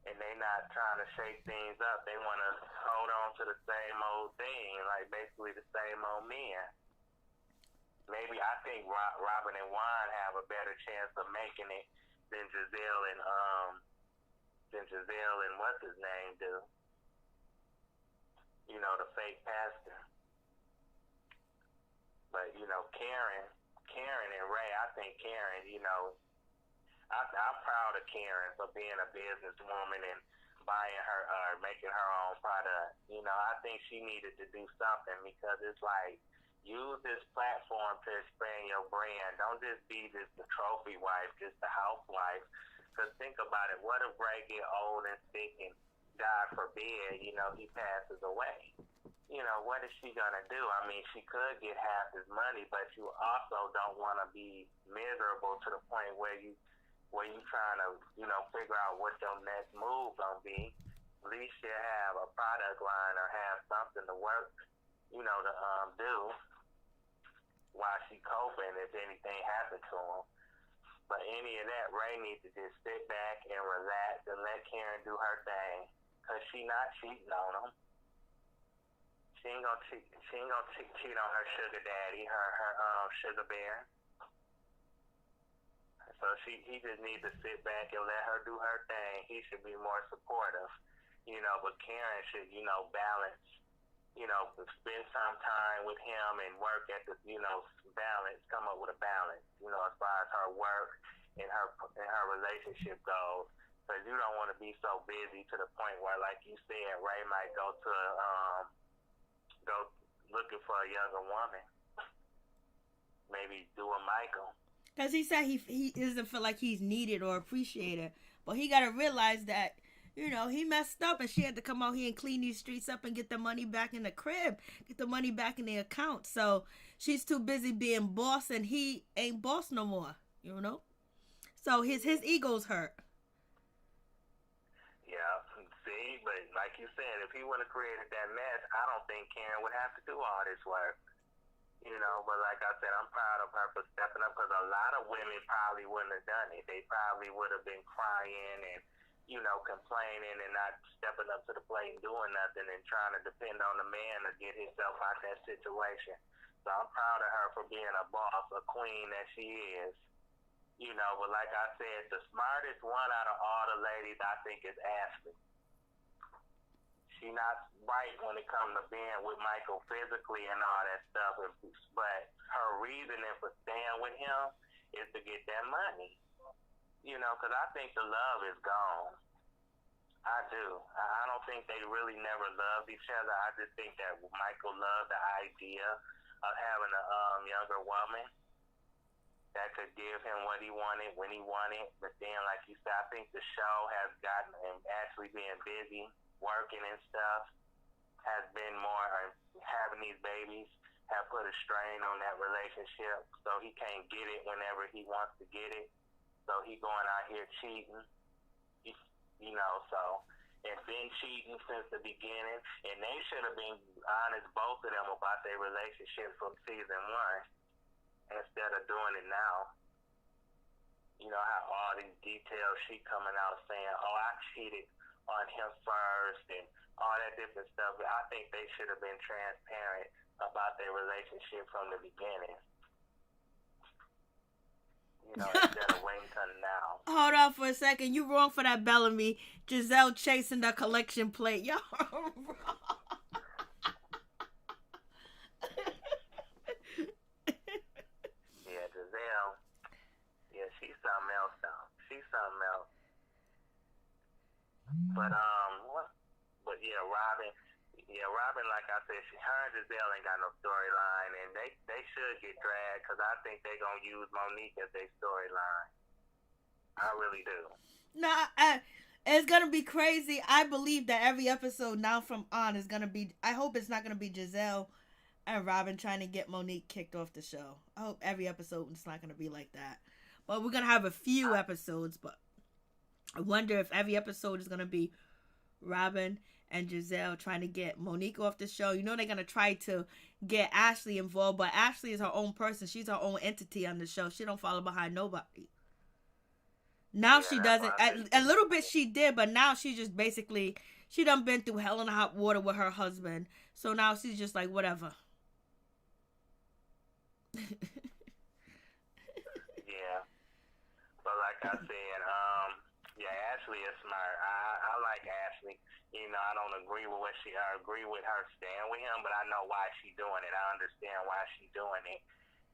And they not trying to shake things up. They want to hold on to the same old thing, like basically the same old men. Maybe I think Robin and Juan have a better chance of making it than Gizelle than Gizelle and what's his name do. You know, the fake pastor. But, you know, Karen and Ray, I think Karen, you know, I'm proud of Karen for being a businesswoman and buying her, making her own product. You know, I think she needed to do something because it's like, use this platform to expand your brand. Don't just be just the trophy wife, just the housewife. Because think about it, what if Ray get old and sick and God forbid, you know, he passes away? You know, what is she going to do? I mean, she could get half his money, but you also don't want to be miserable to the point where you trying to, you know, figure out what your next move going to be. At least you have a product line or have something to work, you know, to do while she coping if anything happened to him. But any of that, Ray needs to just sit back and relax and let Karen do her thing. Because she not cheating on him. She ain't gonna cheat on her sugar daddy, her sugar bear. So he just needs to sit back and let her do her thing. He should be more supportive, you know. But Karen should, you know, balance, you know, spend some time with him and work at the, you know, balance. Come up with a balance, you know, as far as her work and her relationship goes. Because you don't want to be so busy to the point where, like you said, Ray might go looking for a younger woman. Maybe do a Michael. Because he said he doesn't feel like he's needed or appreciated. But he got to realize that, you know, he messed up and she had to come out here and clean these streets up and get the money back in the crib. Get the money back in the account. So she's too busy being boss and he ain't boss no more, you know? So his ego's hurt. Yeah, see, but like you said, if he would have created that mess, I don't think Karen would have to do all this work. You know, but like I said, I'm proud of her for stepping up because a lot of women probably wouldn't have done it. They probably would have been crying and, you know, complaining and not stepping up to the plate and doing nothing and trying to depend on the man to get himself out that situation. So I'm proud of her for being a boss, a queen that she is. You know, but like I said, the smartest one out of all the ladies, I think, is Ashley. She not right when it comes to being with Michael physically and all that stuff, but her reasoning for staying with him is to get that money. You know, because I think the love is gone. I do. I don't think they really never loved each other. I just think that Michael loved the idea of having a younger woman that could give him what he wanted when he wanted. But then, like you said, I think the show has gotten him actually being busy, working and stuff, has been more, having these babies, have put a strain on that relationship, so he can't get it whenever he wants to get it. So he going out here cheating, you know, so, and been cheating since the beginning, and they should have been honest, both of them, about their relationship from season 1, instead of doing it now. You know how all these details, she coming out saying, oh, I cheated on him first and all that different stuff. I think they should have been transparent about their relationship from the beginning. You know, instead of waiting till now. Hold on for a second. You wrong for that, Bellamy. Gizelle chasing the collection plate. Y'all wrong. Yeah, Gizelle. Yeah, she's something else, though. She's something else. But yeah, Robin, like I said, her and Gizelle ain't got no storyline, and they should get dragged because I think they gonna use Monique as their storyline. I really do. No, it's gonna be crazy. I believe that every episode now from on is gonna be. I hope it's not gonna be Gizelle and Robin trying to get Monique kicked off the show. I hope every episode is not gonna be like that. But we're gonna have a few episodes, but I wonder if every episode is gonna be Robin and Gizelle trying to get Monique off the show. You know they're gonna try to get Ashley involved, but Ashley is her own person. She's her own entity on the show. She don't follow behind nobody. Now she doesn't. A little bit she did, but now she just basically, she done been through hell and hot water with her husband. So now she's just like, whatever. Yeah. But like I said, yeah, Ashley is smart. I like Ashley. You know, I don't agree with agree with her stand with him, but I know why she's doing it. I understand why she's doing it.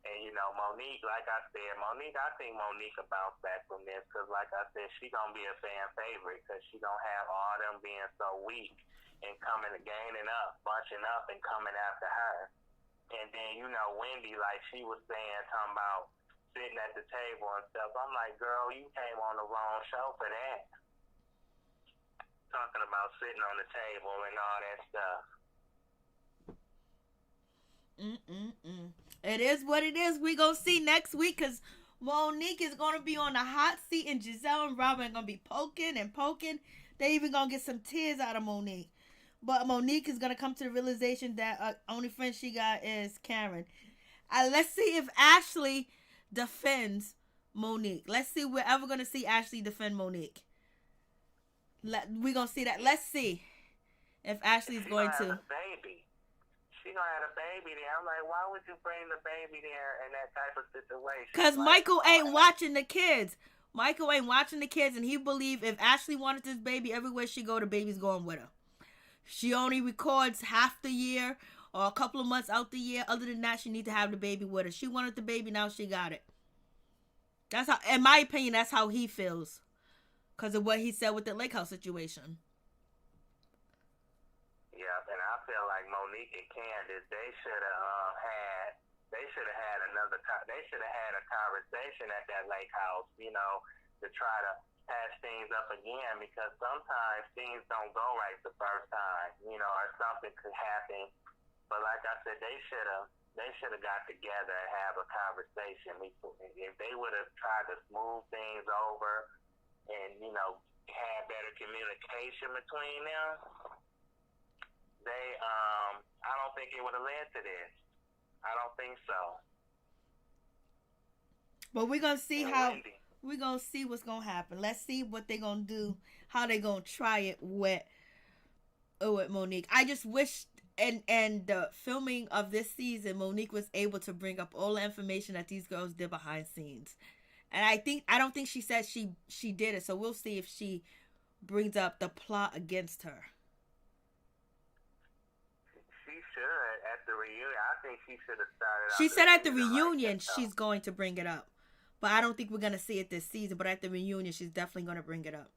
And, you know, Monique, like I said, I think Monique will bounce back from this because, like I said, she going to be a fan favorite because she going to have all them being so weak and gaining up, bunching up and coming after her. And then, you know, Wendy, like she was saying, talking about sitting at the table and stuff. I'm like, girl, you came on the wrong show for that. Talking about sitting on the table and all that stuff. It is what it is. We gonna see next week because Monique is gonna be on the hot seat and Gizelle and Robin are gonna be poking and poking. They even gonna get some tears out of Monique. But Monique is gonna come to the realization that only friend she got is Karen. Let's see if Ashley defends Monique. Let's see if we're ever gonna see Ashley defend Monique. We're gonna see that. Let's see if Ashley's going to. She gonna have a baby there. I'm like, why would you bring the baby there in that type of situation? Because Michael ain't watching the kids. Michael ain't watching the kids, and he believe if Ashley wanted this baby, everywhere she go, the baby's going with her. She only records half the year or a couple of months out the year. Other than that, she need to have the baby with her. She wanted the baby, now she got it. That's how, in my opinion, that's how he feels. Because of what he said with the lake house situation. Yeah, and I feel like Monique and Candace, they should have had a conversation at that lake house, you know, to try to patch things up again, because sometimes things don't go right the first time, you know, or something could happen. But like I said, they should have got together and have a conversation. If they would have tried to smooth things over and, you know, had better communication between them, I don't think it would have led to this. I don't think so. But we're gonna see we're gonna see what's gonna happen. Let's see what they're gonna do, how they gonna try it with Monique. I just wish and the filming of this season, Monique was able to bring up all the information that these girls did behind scenes. And I don't think she said she did it, so we'll see if she brings up the plot against her. She should at the reunion. I think she should have started. She said at the reunion she's going to bring it up, but I don't think we're gonna see it this season. But at the reunion, she's definitely gonna bring it up.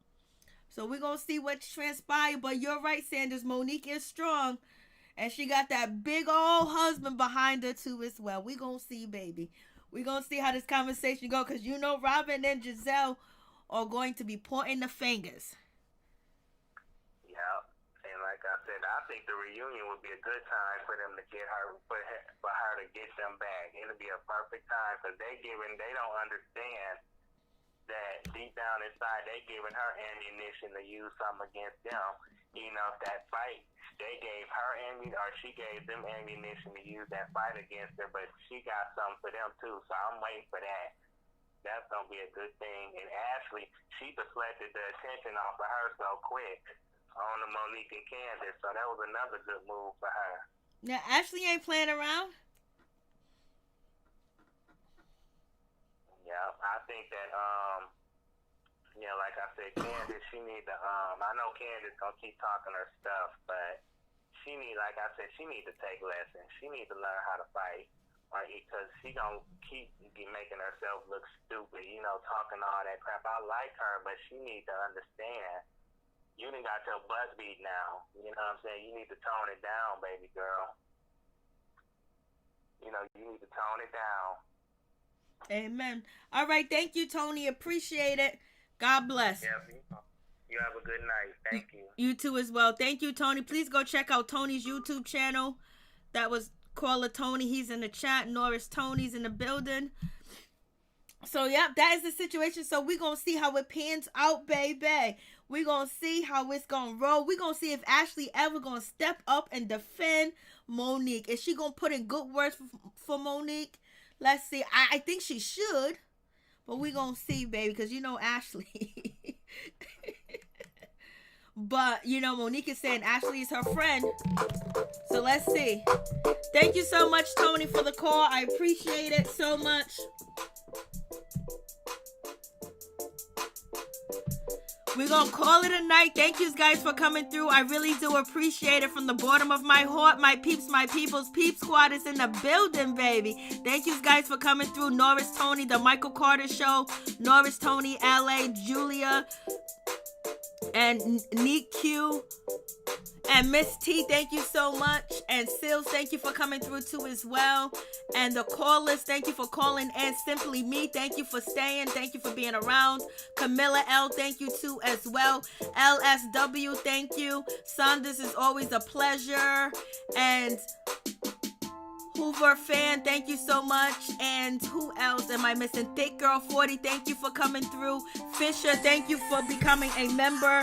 So we're gonna see what transpires. But you're right, Sanders. Monique is strong, and she got that big old husband behind her too as well. We gonna see, baby. We're going to see how this conversation go, because you know Robin and Gizelle are going to be pointing the fingers. Yeah, and like I said, I think the reunion would be a good time for them to get her, for her to get them back. It'll be a perfect time, because they don't understand that deep down inside, they giving her ammunition to use something against them. You know, that fight, they gave her she gave them ammunition to use that fight against her, but she got something for them too, so I'm waiting for that. That's going to be a good thing. And Ashley, she deflected the attention off of her so quick on the Monique and Candace, so that was another good move for her. Now, Ashley ain't playing around. Yeah, I think that, yeah, like I said, Candace, she need to, I know Candace gonna keep talking her stuff, but she need, like I said, she need to take lessons. She need to learn how to fight, right? Because she gonna keep making herself look stupid, you know, talking all that crap. I like her, but she need to understand. You done got your butt beat now. You know what I'm saying? You need to tone it down, baby girl. You know, you need to tone it down. Amen. All right, thank you, Tony. Appreciate it. God bless. Yeah, you have a good night. Thank you. You too as well. Thank you, Tony. Please go check out Tony's YouTube channel. That was Caller Tony. He's in the chat. Norris Tony's in the building. So, yep, that is the situation. So, we're going to see how it pans out, baby. We're going to see how it's going to roll. We're going to see if Ashley ever going to step up and defend Monique. Is she going to put in good words for Monique? Let's see. I think she should. But we're going to see, baby, because you know Ashley. But, you know, Monique is saying Ashley is her friend. So let's see. Thank you so much, Tony, for the call. I appreciate it so much. We're going to call it a night. Thank you guys for coming through. I really do appreciate it from the bottom of my heart. My peeps, my peoples, Peep Squad is in the building, baby. Thank you guys for coming through. Norris Tony, The Michael Carter Show. Norris Tony, LA, Julia, and Neek Q. And Miss T, thank you so much. And Sills, thank you for coming through too as well. And the callers, thank you for calling in. Simply Me, thank you for staying. Thank you for being around. Camilla L, thank you too as well. LSW, thank you. Son, this is always a pleasure. And Hoover fan, thank you so much. And who else am I missing? Thick Girl 40, thank you for coming through. Fisher, thank you for becoming a member.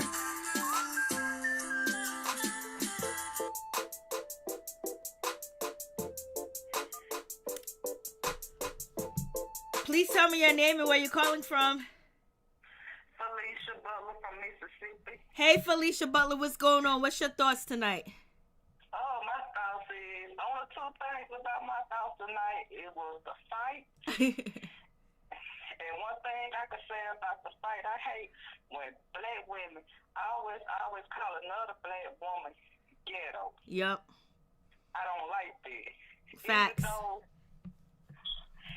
Please tell me your name and where you're calling from. Felicia Butler from Mississippi. Hey, Felicia Butler, what's going on? What's your thoughts tonight? Oh, my thoughts is, only two things about my thoughts tonight. It was the fight. And one thing I can say about the fight, I hate when black women always call another black woman ghetto. Yep. I don't like that. Facts. Even though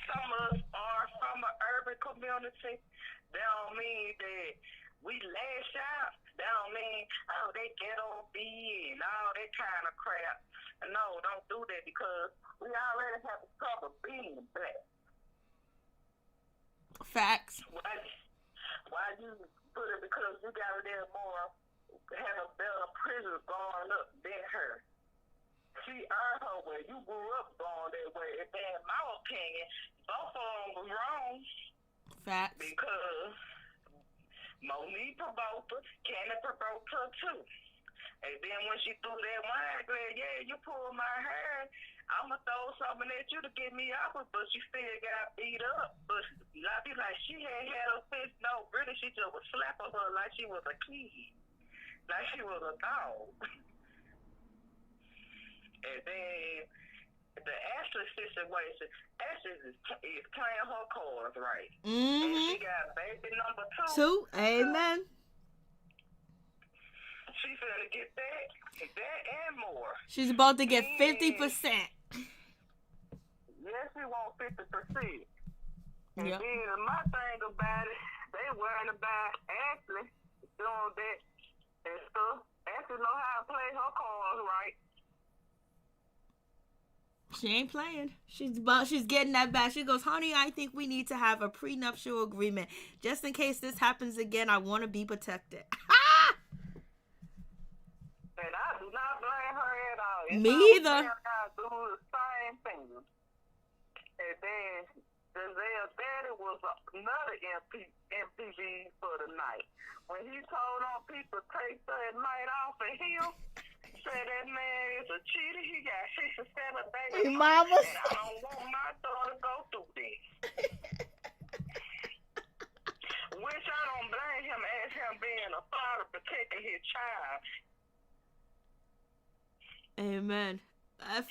some of us are from an urban community, that don't mean that we lash out. That don't mean, oh, they ghetto B and all that kind of crap. No, don't do that because we already have a trouble being black. Facts. Why you put it because you got a little more, have a better privilege growing up than her. She earned her way. You grew up going that way. And in my opinion, both of them was wrong. Facts. Because Monique provoked her, Candace provoked her too. And then when she threw that wine glass, yeah, you pulled my hair, I'm going to throw something at you to get me off of, but she still got beat up. But I be like, she had her fist. No, really, she just was slapping her like she was a kid. Like she was a dog. And then the Ashley situation, Ashley is playing her cards right. Mm-hmm. And she got baby number 2. 2, amen. She's gonna get that and more. She's about to get 50%. Yes, she wants 50%. And Yep. then my thing about it, they worrying about Ashley doing that and stuff. Ashley know how to play her cards right. She ain't playing. She's getting that back. She goes, honey, I think we need to have a prenuptial agreement. Just in case this happens again, I want to be protected. And I do not blame her at all. Me either. I do the same thing. And then Gizelle's daddy was another MPV for the night. When he told on people to take that night off of him, said that man is a cheater. He got 6 or 7 babies. Hey, mama. And I don't want my daughter to go through this. Which I don't blame him as him being a father protecting his child. Amen.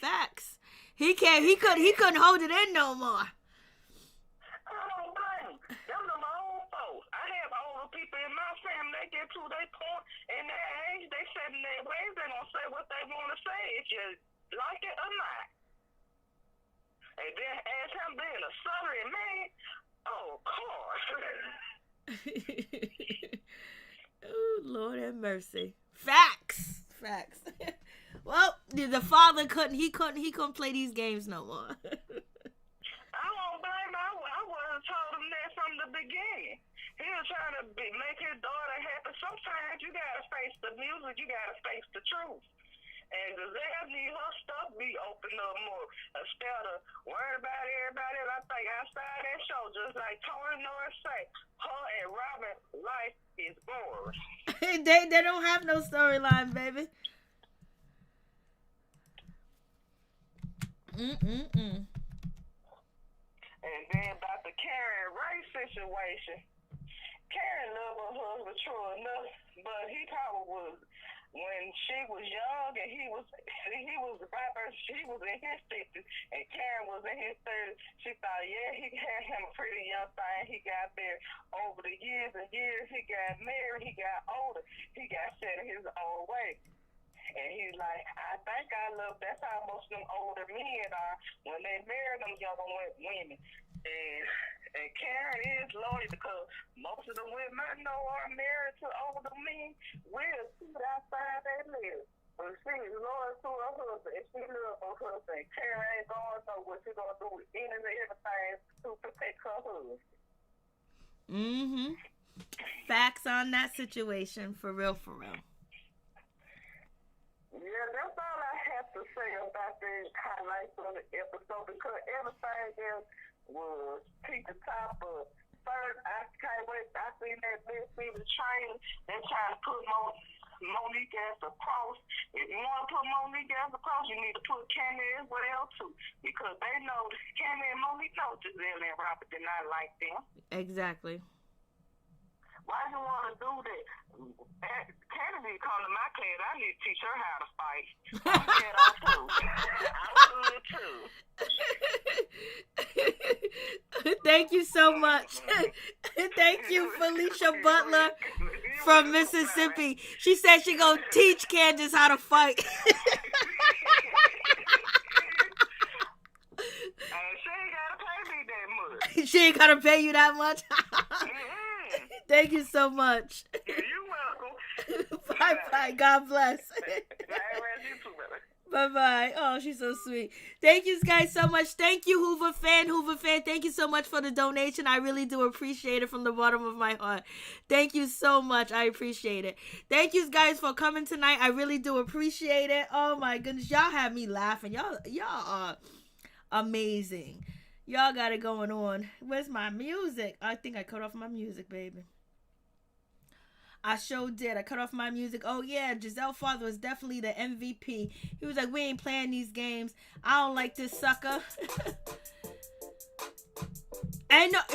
Facts. He couldn't hold it in no more. I don't blame him. Them are my own folks. I have older people in my family. They get to their point in their age. They set in their ways. They're going to say what they want to say if you like it or not. And then as him being a southern man, oh, of course. Oh, Lord have mercy. Facts. Well, the father couldn't play these games no more. I don't blame him. I would have told him that from the beginning. He was trying to make his daughter happy. Sometimes you got to face the music. You got to face the truth. And Gizelle need her stuff be opened up more instead of worrying about everybody. I think outside that show, just like Tony Norris say, her and Robin's life is boring. they don't have no storyline, baby. And then about the Karen Ray situation, Karen loved her husband true enough, but he probably was when she was young and he was she was in his 60s and Karen was in his 30s, she thought, yeah, he had him a pretty young thing. He got married. Over the years and years, he got married. He got older. He got set in his old way. And he's like, I think I love, that's how most of them older men are when they marry them younger women. And Karen is loyal because most of the women I know are married to older men will sit outside their lives. But she is loyal to her husband, and she loves her husband. Karen ain't going nowhere. She's going to do anything and everything to protect her husband. Mm-hmm. Facts on that situation, for real, for real. Yeah, that's all I have to say about the highlights of the episode because everything else was peak the top of. First, I can't wait. I seen that big season training. They're trying to put Monique as a cross. If you want to put Monique as a cross, you need to put Candace as well too, because they know Candace and Monique know Gizelle and Robert did not like them. Exactly. Why you want to do that? Candace need to come to my class. I need to teach her how to fight. I'm scared off too. I'm good too. Thank you so much. Thank you, Felicia Butler from Mississippi. She said she gonna teach Candace how to fight. She ain't gotta pay me that much. She ain't gotta pay you that much. Thank you so much. You're welcome. Bye-bye. God bless. Bye-bye. Oh, she's so sweet. Thank you guys so much. Thank you, Hoover fan. Thank you so much for the donation. I really do appreciate it from the bottom of my heart. Thank you so much. I appreciate it. Thank you guys for coming tonight. I really do appreciate it. Oh, my goodness. Y'all have me laughing. Y'all are amazing. Y'all got it going on. Where's my music? I think I cut off my music, baby. I sure did. I cut off my music. Oh, yeah. Gizelle's father was definitely the MVP. He was like, we ain't playing these games. I don't like this sucker.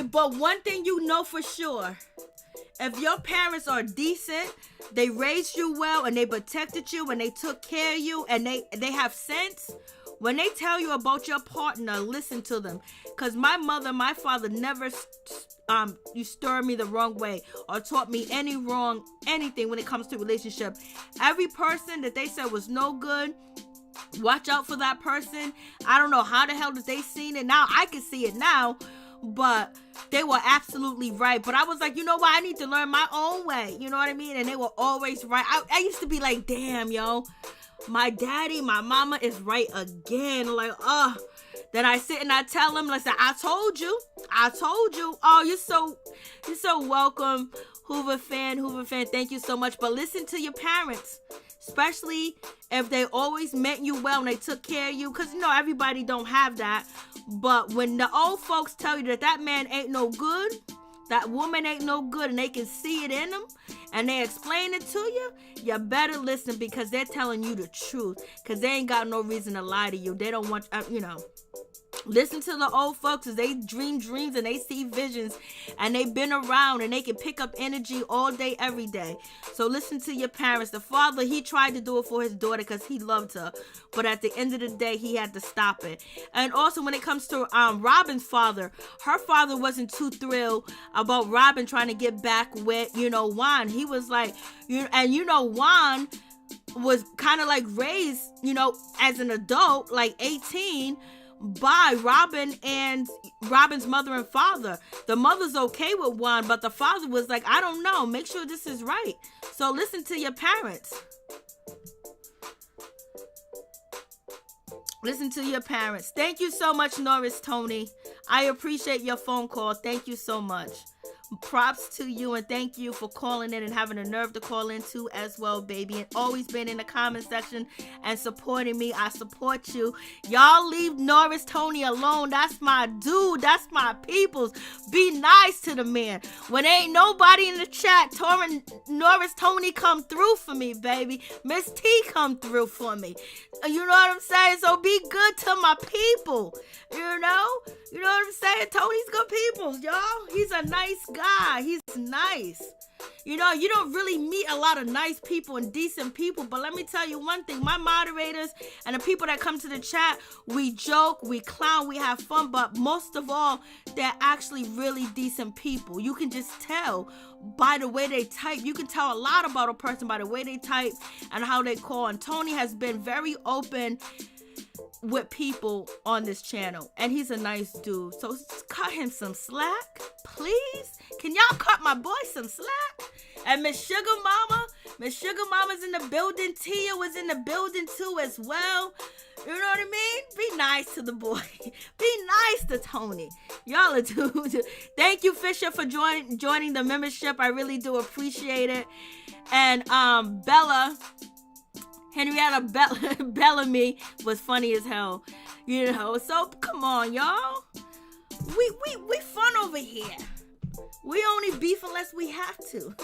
But one thing you know for sure. If your parents are decent, they raised you well, and they protected you, and they took care of you, and they have sense. When they tell you about your partner, listen to them. Because my mother, my father never you stir me the wrong way or taught me anything when it comes to relationship. Every person that they said was no good, watch out for that person. I don't know how the hell did they seen it. Now I can see it now, but they were absolutely right. But I was like, you know what? I need to learn my own way. You know what I mean? And they were always right. I used to be like, damn, yo. My daddy, my mama is right again. Like, then I sit and I tell him, listen, I told you. Oh, you're so welcome, Hoover fan. Thank you so much. But listen to your parents, especially if they always meant you well and they took care of you. Because, you know, everybody don't have that. But when the old folks tell you that man ain't no good, that woman ain't no good, and they can see it in them, and they explain it to you, you better listen, because they're telling you the truth, because they ain't got no reason to lie to you. They don't want, listen to the old folks, as they dream dreams and they see visions, and they've been around, and they can pick up energy all day, every day. So listen to your parents. The father, he tried to do it for his daughter because he loved her, but at the end of the day, he had to stop it. And also, when it comes to Robin's father, her father wasn't too thrilled about Robin trying to get back with, Juan. He was like, Juan was kind of like raised, as an adult, like 18, by Robin and Robin's mother and father. The mother's okay with Juan, but the father was like, I don't know, make sure this is right. So listen to your parents. Listen to your parents. Thank you so much, Norris Tony. I appreciate your phone call. Thank you so much. Props to you, and thank you for calling in and having the nerve to call in too as well, baby, and always been in the comment section and supporting me. I support you. Y'all leave Norris Tony alone. That's my dude. That's my peoples. Be nice to the man. When ain't nobody in the chat, Norris Tony come through for me, baby. Miss T come through for me. You know what I'm saying? So be good to my people. You know what I'm saying? Tony's good people, y'all. He's a nice guy. He's nice. You know, you don't really meet a lot of nice people and decent people, but let me tell you one thing. My moderators and the people that come to the chat, we joke, we clown, we have fun, but most of all, they're actually really decent people. You can just tell by the way they type. You can tell a lot about a person by the way they type and how they call. And Tony has been very open with people on this channel, and he's a nice dude. So cut him some slack, please. Can y'all cut my boy some slack? And Miss Sugar Mama's in the building. Tia was in the building too as well. You know what I mean? Be nice to the boy. Be nice to Tony. Y'all are dudes. Thank you, Fisher, for joining the membership. I really do appreciate it. And Henrietta Bellamy was funny as hell, you know. So come on, y'all. We fun over here. We only beef unless we have to.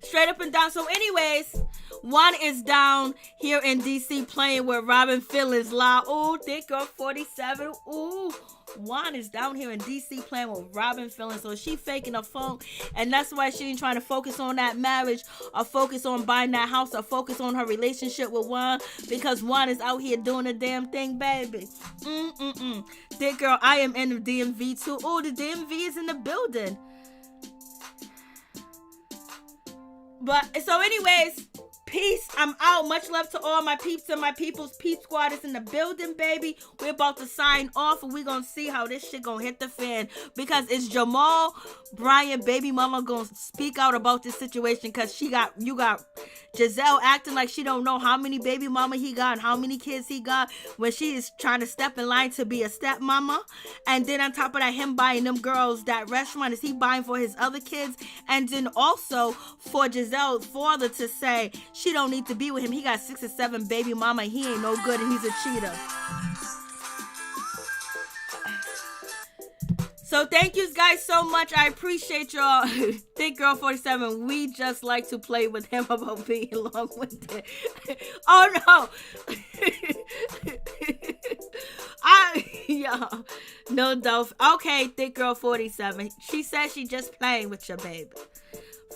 Straight up and down. So anyways, Juan is down here in DC playing with Robin Feelings live. Oh, Thick Girl 47. Ooh. Juan is down here in DC playing with Robin Feelings, so she faking a phone, and that's why she ain't trying to focus on that marriage or focus on buying that house or focus on her relationship with Juan, because Juan is out here doing a damn thing, baby. Thick Girl, I am in the DMV too. Oh, the DMV is in the building. But so anyways, peace. I'm out. Much love to all my peeps and my peoples. Peace Squad is in the building, baby. We're about to sign off, and we're going to see how this shit going to hit the fan. Because it's Jamal, Brian, baby mama going to speak out about this situation, because you got Gizelle acting like she don't know how many baby mama he got and how many kids he got, when she is trying to step in line to be a stepmama. And then on top of that, him buying them girls that restaurant, is he buying for his other kids? And then also for Gizelle's father to say she don't need to be with him. He got 6 or 7 baby mama. He ain't no good and he's a cheater. So thank you guys so much. I appreciate y'all. Thick Girl 47. We just like to play with him about being long-winded. Oh no. No doubt. Okay, Thick Girl 47. She says she just playing with your baby.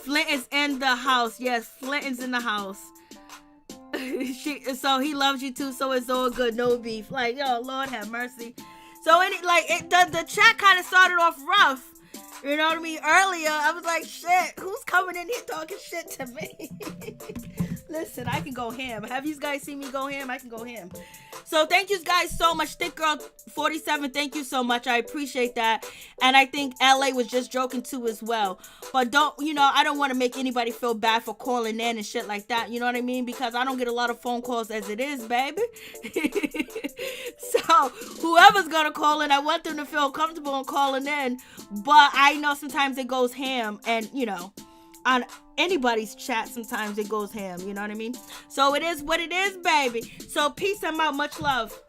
Flint is in the house. Yes, Flint is in the house. So he loves you too, so it's all good. No beef. Like, yo, Lord have mercy. So the chat kind of started off rough. You know what I mean? Earlier, I was like, shit, who's coming in here talking shit to me? Listen, I can go ham. Have you guys seen me go ham? I can go ham. So thank you guys so much. Thick Girl 47, thank you so much. I appreciate that. And I think LA was just joking too as well. But I don't want to make anybody feel bad for calling in and shit like that. You know what I mean? Because I don't get a lot of phone calls as it is, baby. So whoever's going to call in, I want them to feel comfortable in calling in. But I know sometimes it goes ham, and on anybody's chat, sometimes it goes ham, you know what I mean? So it is what it is, baby. So peace, I'm out. Much love.